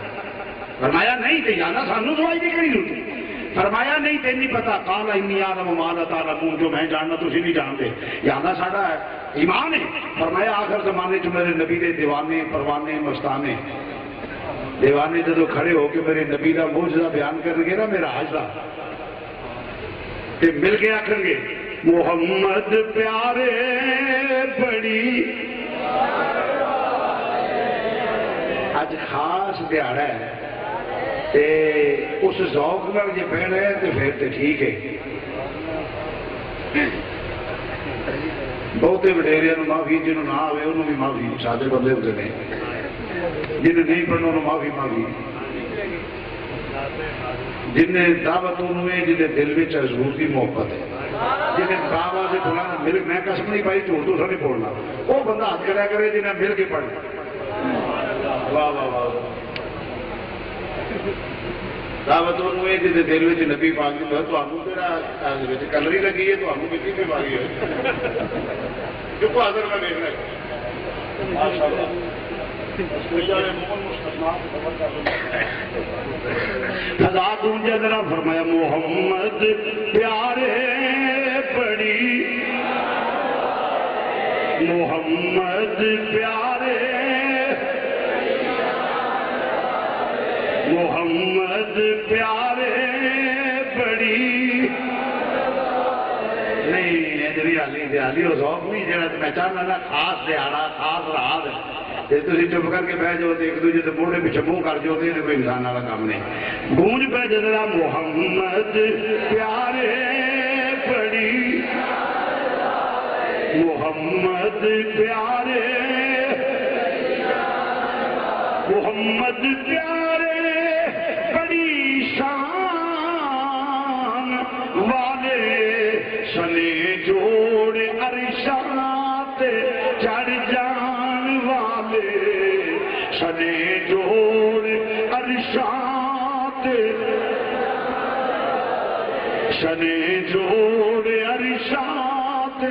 فرمایا نہیں تے یا اللہ سانو سوائی دی کہڑی ضرورت ہے؟ فرمایا نہیں تین نہیں پتا کالا انی آلم مالا تالا منہ، جو میں جاننا تسی نہیں جانتے، یا اللہ ساڈا ایمان ہے۔ فرمایا آخر زمانے چ میرے نبی دے دیوانے پروانے مستانے دیوانے جدو کھڑے ہو کے میرے نبی کا موجزہ بیان کریں گے نا، میرا حاجرہ تے مل کے آکھیں گے محمد پیارے بڑی اج خاص دیہڑا ہے، تے اس ذوق نال جے پہن ہے تے پھر تے ٹھیک ہے۔ بہتے وڈیریاں نوں معافی، جنہوں نہ آوے انہوں بھی معافی، سادے بندے ہوتے ہیں، جنہیں نہیں پڑھنا انہوں معافی مانگی، جنہیں دعوت ہوئے جنہیں دل میں حضور کی محبت ہے، جنہیں بابا سے بولا مل میں قسم نہیں پائی جھوٹ تو نہیں بولنا، وہ بندہ ہاتھ کرا کرے جنہیں مل کے پڑھ۔ واہ واہ واہ، دعوت ہوئے جنہیں دل میں نبی پاک دی تو آپ تیرا کلری لگی ہے، تو آپ مٹی پہ ماری ہے، جو کو حاضر میں دیکھ رہے ماشاءاللہ۔ خدا گونجا ذرا فرمایا محمد پیارے بڑی، محمد پیارے، محمد پیارے بڑی نہیں دیالی وہ ذوق نہیں جہاں میں چاہتا نا خاص دیہڑا خاص رات جی تھی چپ کر کے بہ جاؤ تو ایک دوجے کے موڑے پیچھے منہ کر جاؤ تو یہ کوئی انسان والا کام نہیں گونج پہ جا محمد پیارے بڑی محمد پیارے محمد پیارے بڑی شان والے سنے جوڑ عرشات چڑھ جان والے سنے جوڑ عرشات سنے جوڑ عرشات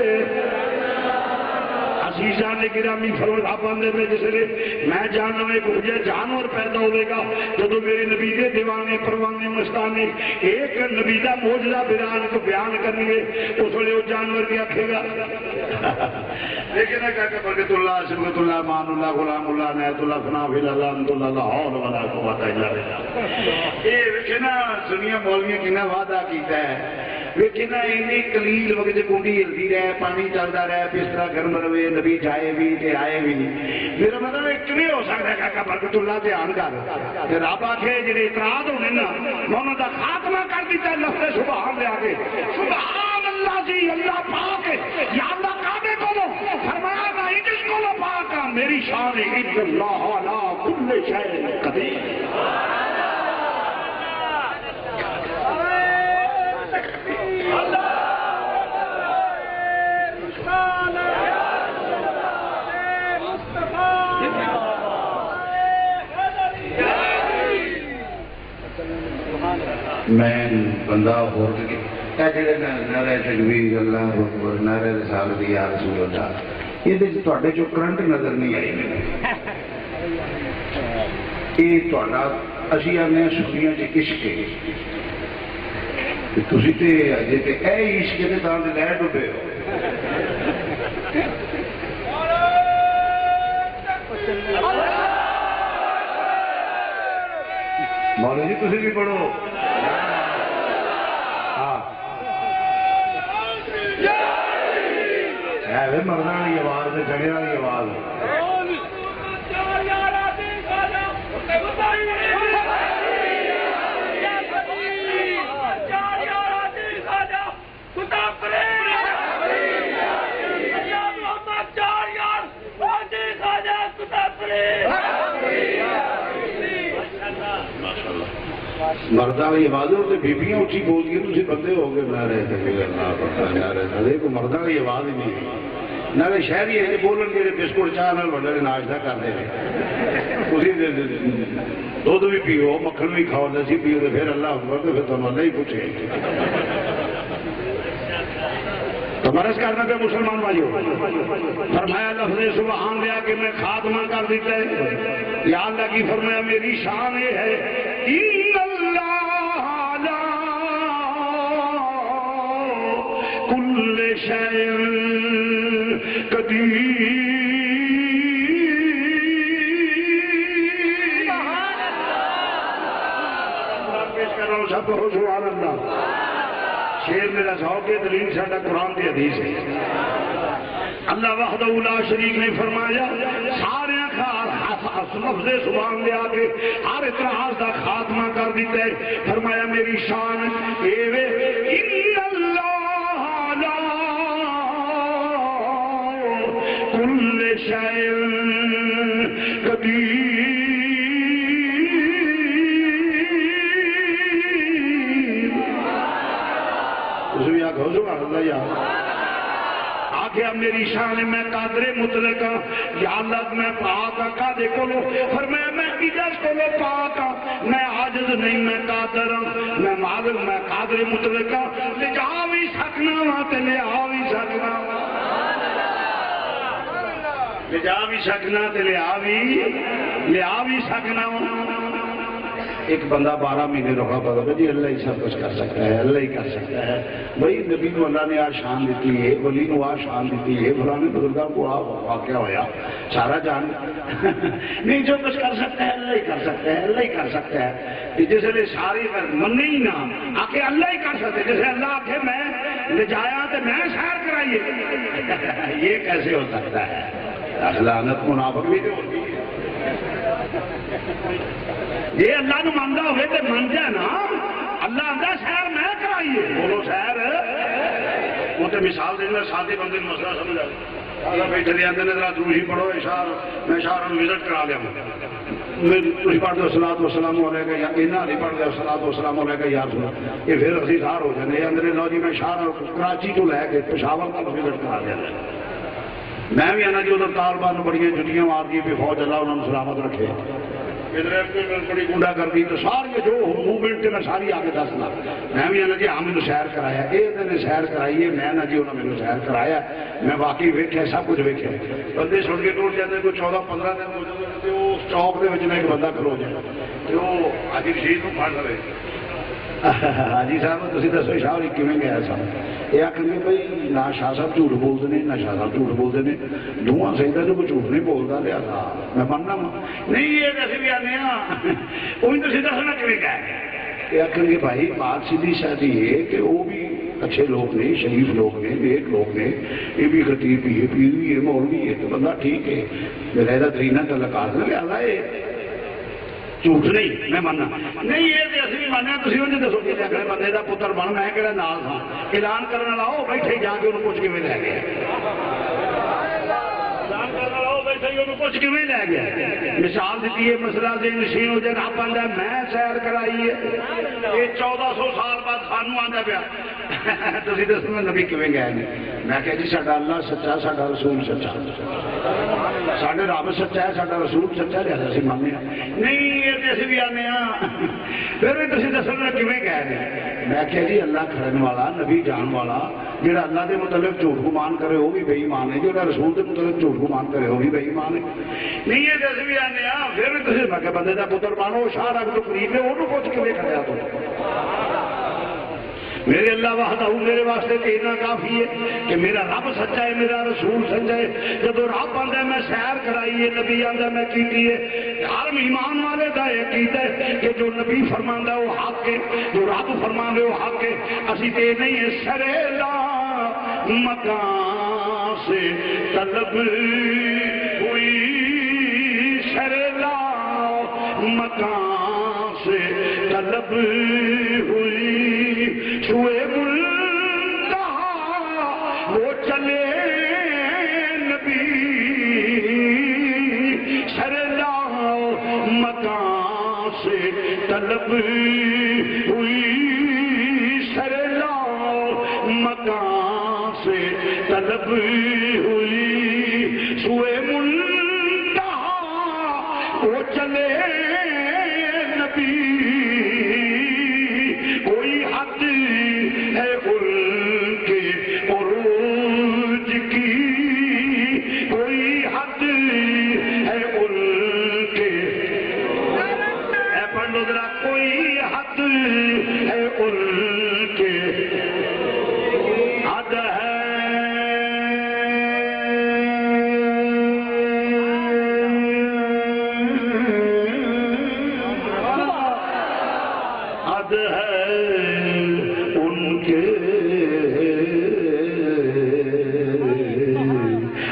عزیزان گرامی فرما پاندے میں جس لئے میں جاننا ایک مجھے جانور پیدا ہوئے گا جب میرے نبی دے دیوانے پروانے مستانے ایک نبی دا موجزہ بیان کرنگے اس لئے وہ جانور کیا کھے گا لیکن ہے کہ برکت اللہ سبکت اللہ مان اللہ غلام اللہ نیت اللہ فناف اللہ انت اللہ لا حول ولا قوت الا باللہ یہ وکھنا سنیا مولویوں کی نہ وعدہ کیتا ہے لیکن اینی قلیل وقت کنڈی ہلدی رہے پانی چلتا رہے بستر گرم رہے نبی جائے بھی تے آئے بھی میرا مطلب ایک نہیں ہو سکتا کاکا برکت اللہ دھیان کر رب آکھے جڑے اعتراض ہونے نا میں انہوں دا خاتمہ کر دیتا لفظ سبحان لے آگے سبحان اللہ جی اللہ پاک یا اللہ کعبے کو لو فرمایا گا جس کو لو پاک میری شان عز اللہ علی کل شیء قدیر میں بندہ ہو کے جڑے نعرہ تکبیر اللہ اکبر نعرہ رسالت یا رسول اللہ یہ تواڈے چوں کرنٹ نظر نہیں آئی مینوں یہ تواڈا اسی آنے سنیاں چ عشق ہے تسی تے اجے تے اے عشق دے تاں تے لے ڈبے ہو مولوی جی تسی بھی پڑھو مردہ کی آواز ہے جگہ کی آواز مردہ کی آواز اور بیبیاں اچھی بول گئی تھی بندے ہو گئے بنا رہے تھے کو مردہ کی آواز ہی نہیں نالے شہری ہے بولن کے بسکٹ چاہ نال بڑے ناشتہ کرتے ہیں دودھ بھی پیو مکھن بھی کھاؤ لسی پیو تو پھر اللہ اکبر تو پھر تم اللہ ہی پوچھے تو مرض کرنا پہ مسلمان بھائیو فرمایا لفظ سبحان لیا کہ میں خاتمہ کر دیتا ہے یا اللہ کی فرمایا میری شان یہ ہے ان اللہ لا کل شیء قدیر پیش کر رہا ہوں سب کو سبحان اللہ شیر میرا ذوق ہے دلیل ساڈا قرآن کی حدیث ہے اللہ وحدہ لا شریک نے فرمایا سارے لفظ سبحان لے آگے ہر اعتراض دا خاتمہ کر دیتا ہے فرمایا میری شان اے ان اللہ لا کل شیء قدیر آگیا میری شان میں قادر مطلق یا اللہ میں پاک قادر کو لو فرمایا میں اجاز کو لو پاک میں عاجز نہیں میں قادر میں معلوم میں قادر مطلق لے جا بھی سکنا وہاں لے آ بھی سکنا لے جا بھی سکنا لے آ بھی سکنا ایک بندہ 12 مہینے رکھا پڑا جی اللہ ہی سب کچھ کر سکتا ہے، اللہ ہی کر سکتا ہے. بھائی نبی کو اللہ نے آج شان دیتی ہے، ولی کو آج شان دیتی ہے، فلانے بزرگوں کو واقعہ ہوا سارا جان نہیں جو کچھ کر سکتا ہے اللہ ہی کر سکتا ہے، اللہ ہی کر سکتا ہے. جس نے ساری من ہی نہ آ کے اللہ ہی کر سکتے، جیسے اللہ آخے میں لے جایا تو میں سیر کرائیے یہ کیسے ہو سکتا ہے؟ لعنت منافق بھی تو ہوتی ہے. یہ اللہ نو مانتا ہوئے تو من جائے نا، اللہ آتا سیر میں کرائیے، بولو سیر. وہ تو مثال دینا سادے بندے مسئلہ سمجھا اللہ بھائی چلے آتے نے ذرا دروشی پڑھو اشار میں اشار وزٹ کرا لیا تھی پڑھ دو سلاد وسلام علیکم یا یہاں نہیں پڑھ دو سلاد وسلام علیکم یار سنا یہ پھر اسی سار ہو جاتے اندر لو جی میں اشار کراچی تو لے کے پشاور تک وزٹ کرا دیا. میں بھی آنا جی ادھر طالبان بڑی جٹیاں مار دی بھی فوج اللہ انہوں نے سلامت رکھے. بڑی گنڈا کر دی تو ساری جو موومنٹ میں ساری آ کے دسنا. میں بھی آنا جی ہم نے سیر کرایا، یہ نے سیر کرائی ہے، میں نہ جی انہوں نے سیر کرایا. میں باقی ویکیا سب کچھ ویکیا. بندے سن کے ٹوٹ جاتے کوئی 14-15 دن ہو جاتے چوک کے ایک بندہ کھلو جائے وہ حاجی رشید کو پڑھ لے. حاجی صاحب تھی دسو شاہ جی کیون گیا سن؟ یہ آخر گے بھائی نہ شاہ صاحب جھوٹ بولتے ہیں نہ شاہ صاحب جھوٹ بولتے ہیں، دونوں صحیح تو کوئی جھوٹ نہیں بولتا لیا تھا میں مننا نہیں. یہ اسی بھی آنے وہی تو دسنا کیون گیا. یہ آخر گے بھائی بات سیدھی سادھی ہے کہ وہ بھی اچھے لوگ نے، شریف لوگ نے، نیک لوگ نے، یہ بھی خطیب بھی ہے، پیر بھی ہے، مولوی ہے، تو بندہ ٹھیک ہے میرا ترینہ تعلقات میں لیا ہے جھوٹ نہیں میں ماننا نہیں. یہ اسی بھی ماننا تھی انہیں دسو کہ بندے کا پتر بن میں کہڑا نال تھا اعلان کرنے والا وہ بیٹھے جا کے انہوں پوچھ کے لے گیا. کچھ کیوں لے گیا مثال دیتی ہے مسئلہ سے نشین ہو جائے آپ آدھا میں سیر کرائی ہے یہ 1400 سال بعد سانو آدھا پیا تھی دسو میں نبی کیوں گیا نہیں. میں کہ جی ساڈا اللہ سچا ساڈا رسول سچا ساڈے رب سچا ہے ساڈا رسول سچا لہذا اسی ماننے نہیں. یہ اسی بھی آنے پھر بھی تھی دسو میں کیوں گیا نہیں. میں کہ جی اللہ کھڑن والا نبی جان والا جہاں اللہ کے متعلق جھوٹ گمان کرے وہ بھی بے ایمان ہے، جہاں رسول کے متعلق جھوٹ گمان کرے وہ بھی بے ایمان ہے. نہیں یہ دس بھی آنے پھر بھی تھی میں کہ بندے کا پتر بانو شاہ رب تو قریب ہے وہ پوچھ کے کریا تو میرے اللہ وحدہ میرے واسطے کہنا کافی ہے کہ میرا رب سچا ہے میرا رسول سچا ہے. جب رب آتا میں سیر کرائی ہے نبی آتا میں کی ہے ہر ایمان والے کا یہ عقیدہ ہے کہ جو نبی فرماندا وہ حق ہے، جو رب فرماندا وہ حق ہے. اسی تے نہیں ہے سریلا مکان سے طلب ہوئی سریلا مکان سے طلب ہوئی چھوئے منتہا وہ چلے نبی سرلا مکان سے طلب ہوئی سرلا مکان سے طلب ہوئی چھوئے منتہا وہ چلے نبی کوئی حد ہے ان کے عروج کی کوئی حد ہے ان کے اے پڑھ لو ذرا کوئی حد ہے ان کے حد ہے حد ہے ان کے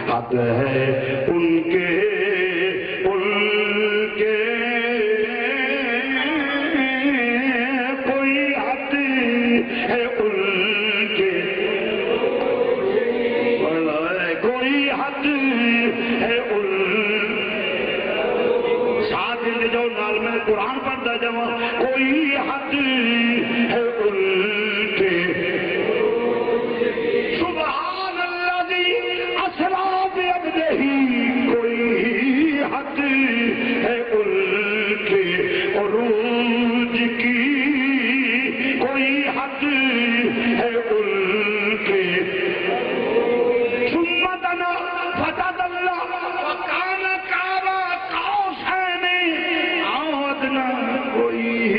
حد ہے ان کے کوئی حد ہے ان کے کوئی حد ہے ان ساتھ جو نال میں قرآن پڑھتا جاؤں کوئی حد ہے ان کے سبحان اللہ اسرا بعبدہ کوئی حد ہے ان کے عروج کی کوئی حد ہے ان کے ثم دنا فتدلى وكان قاب قوسين او ادنى کوئی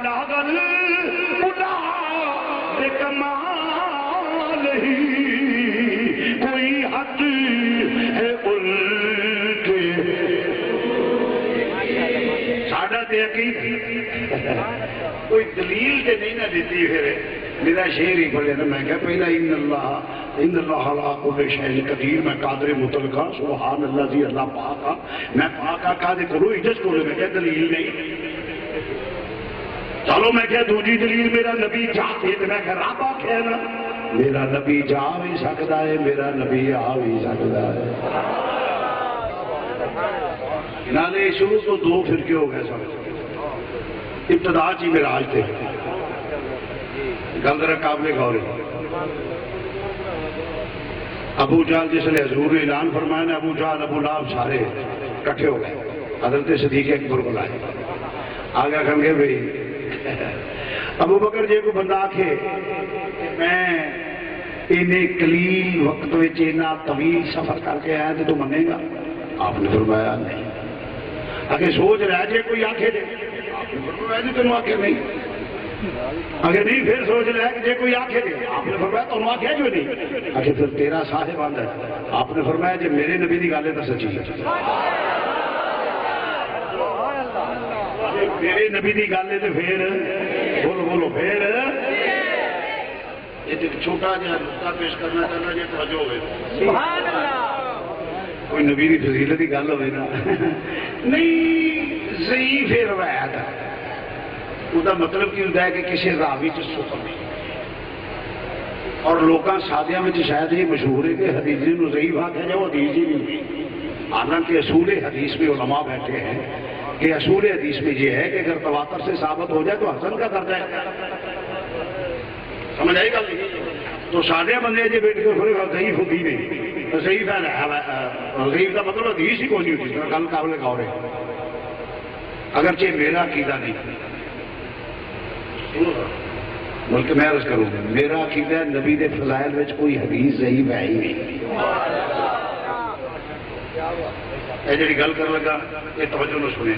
بلاغل خدا بے کمال ہی کوئی حد ہے ان کے ساڈا تے کوئی دلیل تے نہیں نہ دیتی پھر میرا شعر ہی پڑھے نا میں کہا پہلا ان اللہ علی کل شیء قدیر میں قادر مطلقہ سبحان اللہ جی اللہ پاک میں پاک آقا دے کرو اجازت کرو میں کہا دلیل نہیں چلو میں کہا دوسری دلیل میرا نبی جاتے تو میں کہا رب آکھے نا میرا نبی جا بھی سکتا ہے میرا نبی آ بھی سکتا ہے نالے شروع تو دو فرقے ہو گئے سب ابتدا چی معراج تھے گل ذرا قابل غور ہے ابو جہل جس نے حضور نے اعلان فرمایا نا ابو جہل ابو لہب سارے کٹھے ہو گئے حضرت صدیق اکبر بلائے آگے کہیں گے بھائی ابو بکر جی کو بندہ آکھے میں انہیں قلیل وقت وچ اتنا طویل سفر کر کے آیا تو منے گا آپ نے فرمایا نہیں اگر سوچ رہا جے کوئی آکھے دے آپ نے فرمایا جی تینوں آکھے نہیں اگر نہیں پھر سوچ رہا ہے کہ جے کوئی آکھے دے آپ نے فرمایا تو انہوں آکھے جو نہیں اگر پھر تیرا صاحب آندہ ہے آپ نے فرمایا جے میرے نبی دی گالے تو سچی ہے میرے نبی دی گالے تو پھر بولو پھر یہ چھوٹا جہاں نقطہ پیش کرنا چاہنا یہ توجہ ہوئے سبحان اللہ کوئی نبی دی فضیلت دی گل ہوئے نا نہیں ضعیف روایت ہے اس کا مطلب کی ہوتا ہے کہ کسی راوی چ سکم نہیں اور لوگوں سادیاں میں شاید یہ مشہور ہے کہ حدیث نو ضعیف آکھا جائے وہ حدیث ہی نہیں حالانکہ اصول حدیث میں علماء بیٹھے ہیں کہ اصول حدیث میں یہ ہے کہ اگر تواتر سے ثابت ہو جائے تو حسن کا درجہ ہے سمجھ آئی گل تو سادے بندے جی بیٹھ کے تھوڑے ضعیف ہوتی نہیں ضعیف ہے ضعیف کا مطلب حدیث ہی کوئی نہیں ہوتی گل قابل غور ہے اگرچہ میرا عقیدہ نہیں بلکہ میں عرض کروں گا میرا عقیدہ نبی دے فضائل وچ کوئی حدیث ضعیف ہے ہی نہیں یہ جڑی گل کر لگا یہ توجہ نہ سنیں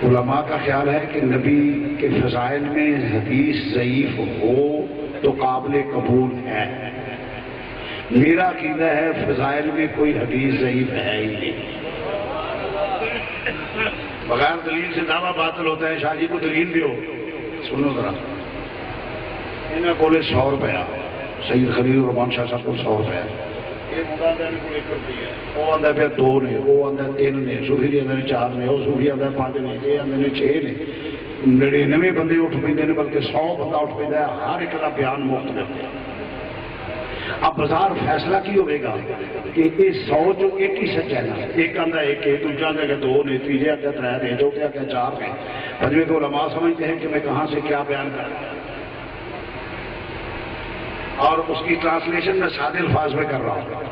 علماء کا خیال ہے کہ نبی کے فضائل میں حدیث ضعیف ہو تو قابل قبول ہے میرا عقیدہ ہے فضائل میں کوئی حدیث ضعیف ہے ہی نہیں بغیر دلیل سے دعویٰ باطل ہوتا ہے شاہ جی کو دلیل دیو سنو ذرا انہیں کولے 100 روپیہ سید خلیل الرحمان شاہ صاحب کو 100 روپیہ وہ آدھا پہ 2 نے وہ آدھا 3 نے صوفی جی آدھے 4 نے وہ صوفی آدھا 5 نے یہ آدھے 6 نے 99 بندے اٹھ پہ ہیں بلکہ 100 بندہ اٹھ پہ ہے ہر ایک کا بیان مختلف ہے اب بازار فیصلہ کی ہوئے گا کہ یہ 100 جو ایک ہی سچ ہے نا ایک آدھا ایک ہے دوسرا آدھا کہ 2 نے تیسرے آدھا 3 نے چوتھے آدھا 4 نے پنجویں کو علماء سمجھتے ہیں کہ میں کہاں سے کیا بیان کروں اور اس کی ٹرانسلیشن میں سادے الفاظ میں کر رہا ہوں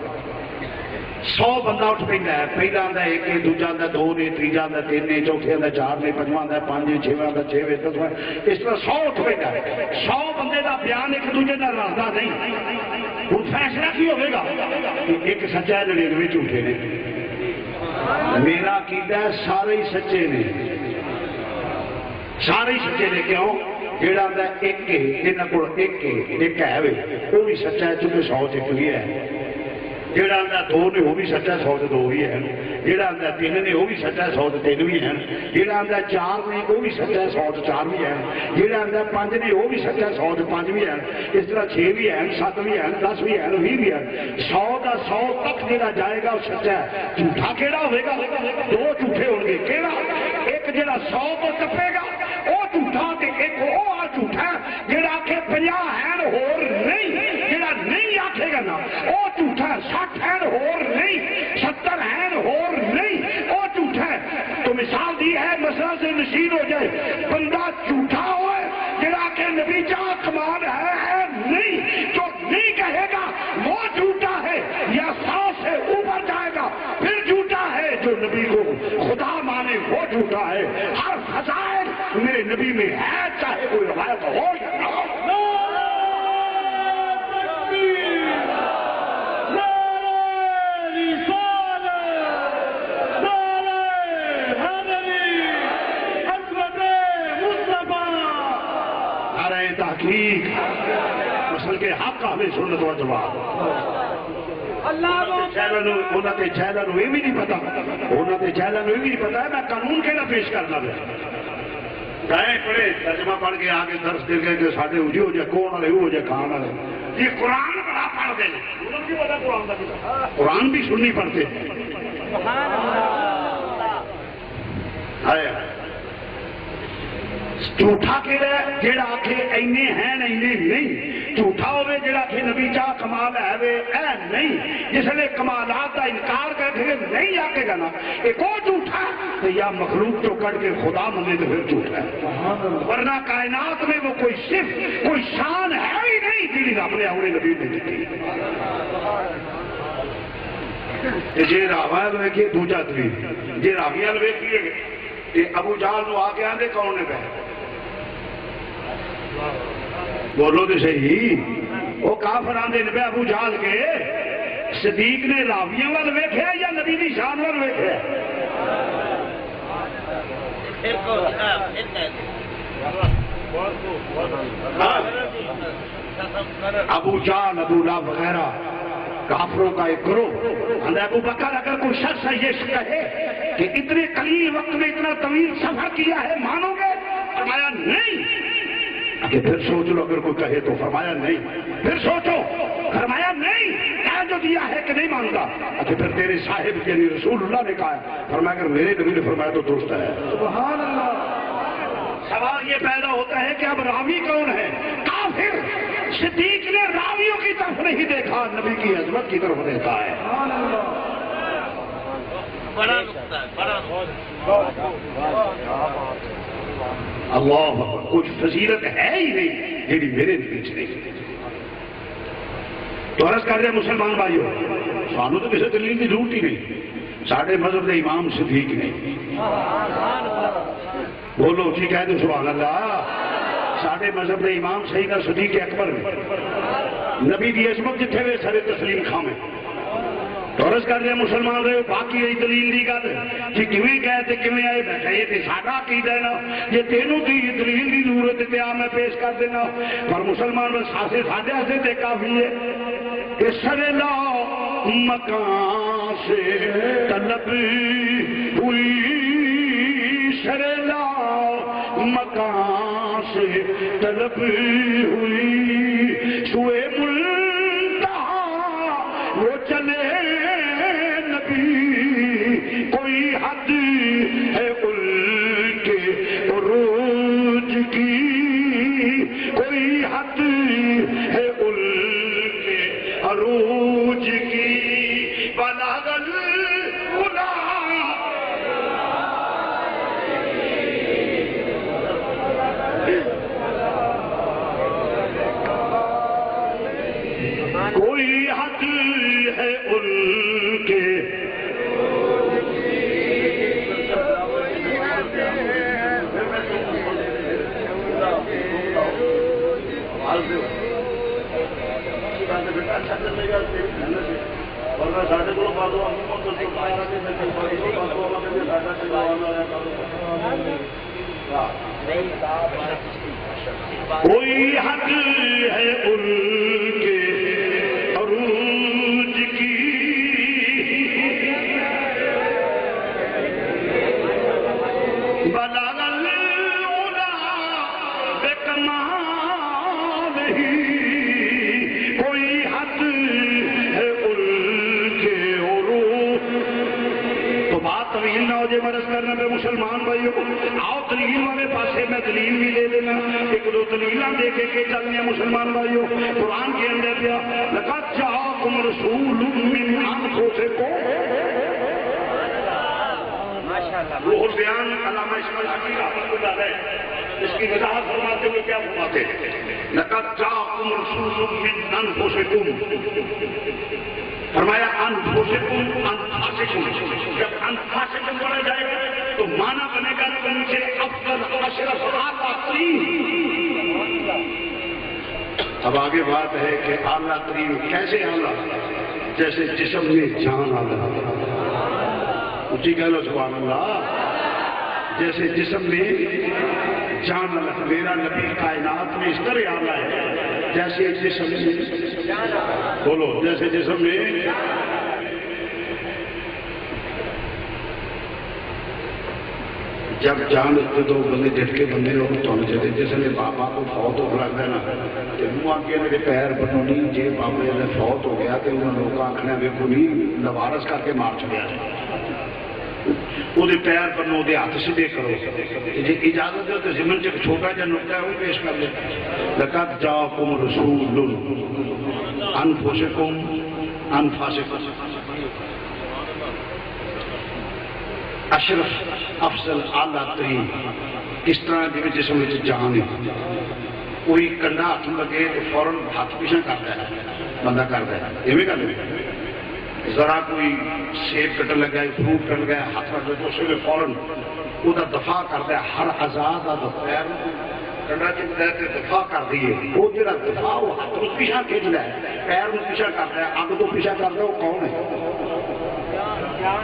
100 بندہ اٹھ پہ ہے پہلا آدھا ایک ہے دوسرا آدھا 2 نے تیسرا آدھا 3 نے چوتھے آدھا 4 نے پنجواں آدھا 5 نے چھواں آدھا 6 نے 10 اس طرح 100 اٹھ پہ ہے 100 بندے کا بیان ایک دوسرے کا رلتا نہیں ہوں فیصلہ کی ہوئے گا ایک سچا ہے 99 جھوٹے نے میرا عقیدہ ہے سارے ہی سچے نے سارے ہی سچے نے کیوں جیڑا آدھا ایک یہاں کو ایک ہے وہ بھی سچا ہے چونکہ 100 چک لیا ہے جیڑا آدھا 2 نے وہ بھی سچا 100 2 بھی ہے جیڑا آدھا 3 نے وہ بھی سچا 100 3 بھی ہیں جیڑا آدھا 4 نے وہ بھی سچا 100 4 بھی ہیں جیڑا آدھا 5 نے وہ بھی سچا 100 5 بھی ہیں اس طرح 6 بھی ہیں 7 بھی ہیں 10 بھی ہیں 20 بھی ہیں 100 کا 100 تک جیڑا جائے گا وہ سچا ہے جھوٹا کیڑا ہوئے گا 2 جھوٹے ہوں گے کیڑا ایک جیڑا 100 کو ٹپے گا وہ جھوٹا ایک وہ جھوٹا جیڑا آکھے 50 ہیں اور نہیں جیڑا نہیں آکھے گا نا وہ جھوٹا 60 ہیں اور نہیں 70 ہیں اور نہیں وہ جھوٹا ہے تو مثال دی ہے مسئلہ سے نشین ہو جائے بندہ جھوٹا ہوئے جڑا کہ نبی جہاں کمال ہے نہیں جو نہیں کہے گا وہ جھوٹا ہے یا 100 سے اوپر جائے گا پھر جھوٹا ہے جو نبی کو خدا مانے وہ جھوٹا ہے ہر فضائل میرے نبی میں ہے چاہے کوئی روایت ہو یا نہ ہو تحقیق مسل کے حق اہل سنت و جماعت چہلن یہ بھی نہیں پتا چہلن یہ بھی نہیں پتا ہے میں قانون کہنا پیش کرنا گئے پڑھے ترجمہ پڑھ کے آگے درس دے گئے کہ ساڈے اجی ہو جائے کون والے ہو جائے کھان والے یہ قرآن بڑا پڑھ دے قرآن بھی سننی پڑھتے جھوٹا کہڑا جیڑا آکھے اینے ہیں اینے نہیں جھوٹا ہوئے جیڑا آکھے نبی چاہ کمال ہے وے اے نہیں جس نے کمالات کا انکار کر کے نہیں آکے گا نا ایک اور جھوٹا تو یا مخلوق تو کٹ کے خدا منے تو پھر جھوٹا ہے ورنہ کائنات میں وہ کوئی صرف کوئی شان ہے ہی نہیں جیڑی رب نے اپنے نبی نے دیتی جی راویل ویکھیے دوجا دلیل جی راویل ویکھیے ابو جہل نو آ کے آندے کون نے پہ بولو تو صحیح وہ کافر آندے نے پہ ابو جہل کے صدیق نے راویاں وال ویکھیا یا نبی دی شان وال ویکھیا ابو جہل ابو لہب وغیرہ کافروں کا ایک گروہ ابو بکر اگر کوئی شخص یہ کہے کہ اتنے قلیل وقت میں اتنا طویل سفر کیا ہے مانو گے فرمایا نہیں کہ پھر سوچ لو اگر کوئی کہے تو فرمایا نہیں پھر سوچو فرمایا نہیں کہا جو دیا ہے کہ نہیں مانتا اچھا پھر تیرے صاحب یعنی رسول اللہ نے کہا فرمایا اگر میرے نبی نے فرمایا تو درست ہے سبحان اللہ سوال یہ پیدا ہوتا ہے کہ اب راوی کون ہے کافر صدیق نے راویوں کی طرف نہیں دیکھا نبی کی عظمت کی طرف دیکھا ہے اللہ کچھ فضیلت ہے ہی نہیں جیڑی میرے نبی سے نہیں تو عرض کر رہے مسلمان بھائیو سانو تو کسی دلیل کی ضرورت ہی نہیں ساڈے مذہب کے امام صدیق نہیں بولو جی کہہ دو سبحان اللہ ساڈے مذہب کے امام سیدنا صدیق اکبر میں نبی دی عظمت جتھے وے سارے تسلیم کھاویں تو عرض کر رہے مسلمان رہے باقی یہی دلیل دی گل جی کیویں گئے تے کیویں آئے میں کہے تے ساڈا عقیدہ ہے نا یہ تینوں دی دلیل دی ضرورت تے میں پیش کر دینا پر مسلمان بس ساسے ساڈے واسطے تے کافی ہے کہ سرلا مکان سے طلب ہوئی سرلا مکان سے طلب ہوئی سوئے منتہا وہ چلے نبی کوئی حد ہے ان کے عروج کی کوئی حد ہے ان کے عروج کی بلغ العلا کوئی حد ہے ان کے کوئی حد ہے ان کے عروج کی بلغ العلا بکمالہ کوئی حد ہے ان کے عروج تو بات طویل نہ ہو جائے مرض کرنے پہ مسلمان بھائیو آؤ دلیل والے پاسے میں دلیل بھی لے لینا ایک دو دلیلاں دے کے چلنے ہیں مسلمان بھائیو قرآن کے اندر پیا لقد جاءکم رسول من انفسکم روح البیان علامہ اسماعیل حقی رحمۃ اللہ علیہ اس کی وضاحت فرماتے ہوئے کیا فرماتے ہیں لقد جاءکم رسول من انفسکم فرمایا انفسکم انفسکم جب انفسکم پڑھا جائے گا تو معنی بنے گا تم سے افضل اشرف اعلیٰ ترین اب آگے بات ہے کہ اعلیٰ ترین کیسے اعلیٰ جیسے جسم میں جان اعلیٰ اسی کہہ لو سبحان اللہ جیسے جسم میں جان اللہ، میرا نبی کائنات میں اس طرح آنا ہے جیسے جسم میں، بولو جیسے جسم میں جب جان دو بندے جھٹکے بندے لوگ تو جس نے بابا کو فوت ہو لگتا ہے نا تو منہ آ کے میرے پیر بنو نہیں جی بابے جب فوت ہو گیا تو انہوں نے لوگ آخنا ویکو نہیں لوارس کر کے مار چڑیا وہ پیر بنو وہ ہاتھ سیدھے کرو جی اجازت دو تو زمن چ چھوٹا جا نقطہ ہے وہ پیش کر لے لقد جاءکم رسول انفسکم انفسکم اشرف افضل اعلیٰ ترین، اس طرح جی جسم میں جان ہے، کوئی کنڈا ہاتھ لگے تو فوراً ہاتھ پیچھا کرتا ہے بندہ کرتا ہے ایویں کر لے، ذرا کوئی سیب کٹن لگا فروٹ کٹن لگا ہاتھ رکھ لے تو اس میں فوراً وہ دفاع کرتا ہے، ہر آزاد پیر کنڈا چکتا ہے تو دفاع کر دیے، وہ جا دفاع وہ ہاتھ کو پیچھا کھینچتا ہے پیر میں پیچھا کرتا ہے، اگ تو پیچھا کرتا ہے وہ کون ہے؟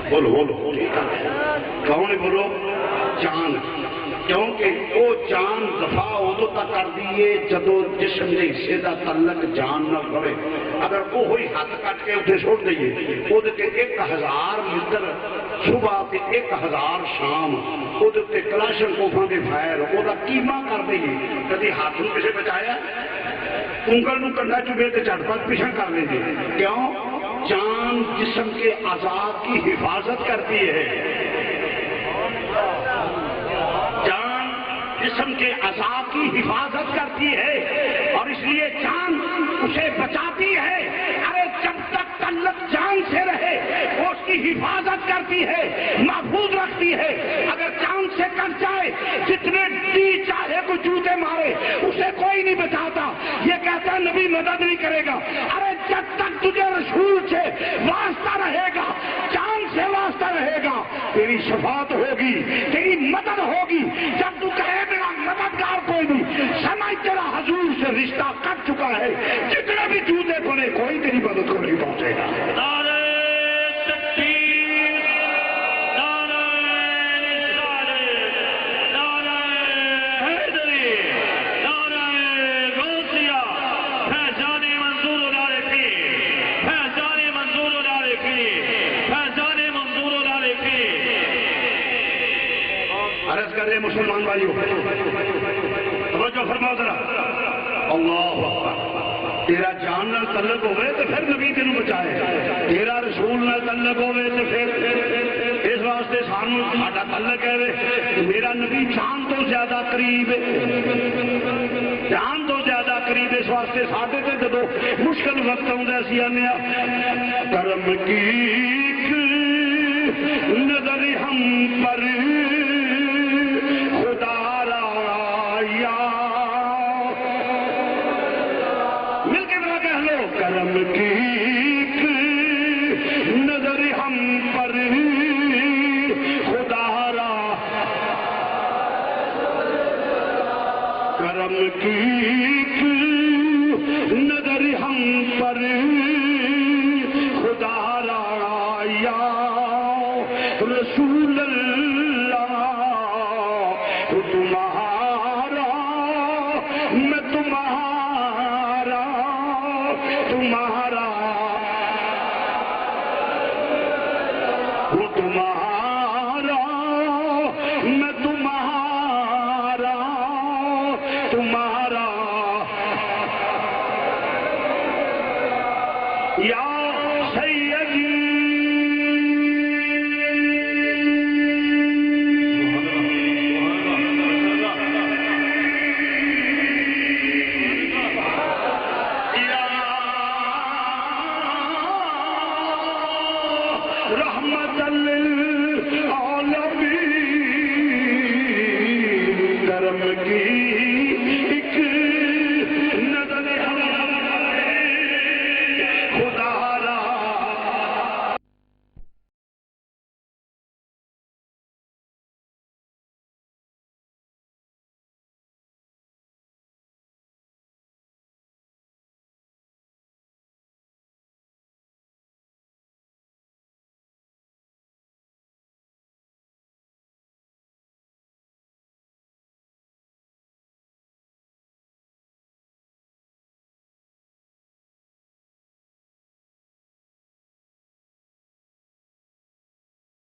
بولو بولو کون ہے؟ بولو جان، کیونکہ وہ جان دفاع ادو تک کر دیے جدو جسم کے حصے کا تعلق جان نہ رہے، اگر وہ ہوئی ہاتھ کٹ کے اتنے چھوڑ دئیے وہ 1000 متر صبح تے 1000 شام وہ کلاشن کوفاں کے فائر وہ کیما کر دئیے، کدی ہاتھ میں کسے بچایا انگل نو کنڈا چبے تو جھٹپٹ پیچھا کر لیں گے، کیوں؟ جان جسم کے اعضاء کی حفاظت کرتی ہے، جان جسم کے اعضاء کی حفاظت کرتی ہے اور اس لیے جان اسے بچاتی ہے، ارے جب تک تعلق جان سے رہے وہ اس کی حفاظت کرتی ہے، محفوظ رکھتی ہے، اگر جان سے کٹ جائے جتنے ڈی چاہے کوئی جوتے مارے اسے کوئی نہیں بچاتا، یہ کہتا ہے نبی مدد نہیں کرے گا، ارے جب تک تجھے رسول سے واسطہ رہے گا، جان سے واسطہ رہے گا، تیری شفاعت ہوگی، تیری مدد ہوگی، جب تو کہے میرا مددگار کوئی نہیں، سمجھ تیرا حضور سے رشتہ کٹ چکا ہے، جتنے بھی جوتے پڑے کوئی تیری مدد کو نہیں پہنچے گا۔ نعرہ تکبیر، نعرہ رسالت، نعرہ حیدری، نعرہ غوثیہ، فیضان منظور العارفین، فیضان منظور العارفین، فیضان منظور العارفین۔ عرض کر رہے مسلمان بھائیو، توجہ فرماؤ ذرا، اللہ اکبر، تیرا جان نال تعلق ہوئے تو پھر نبی تینوں بچائے، تیرا رسول نال تعلق ہوئے تو پھر اس واسطے سانو ساڈا تعلق ہے کہ میرا نبی جان تو زیادہ قریب ہے، جان تو زیادہ قریب، اس واسطے ساڈے تے جدو مشکل وقت آਉਂدا اسی آنے کرم کی نظر ہم پر خدا را یا، مل کے ذرا کہہ لو، کرم کی نظر ہم پر خدا را، کرم کی نظر ہم پر خدا را یا رسول اللہ، تمہارا میں تمہارا، تمہارا وہ تمہارا میں تمہارا، تمہارا یا سیدی رحمت للعالمین، کرم کی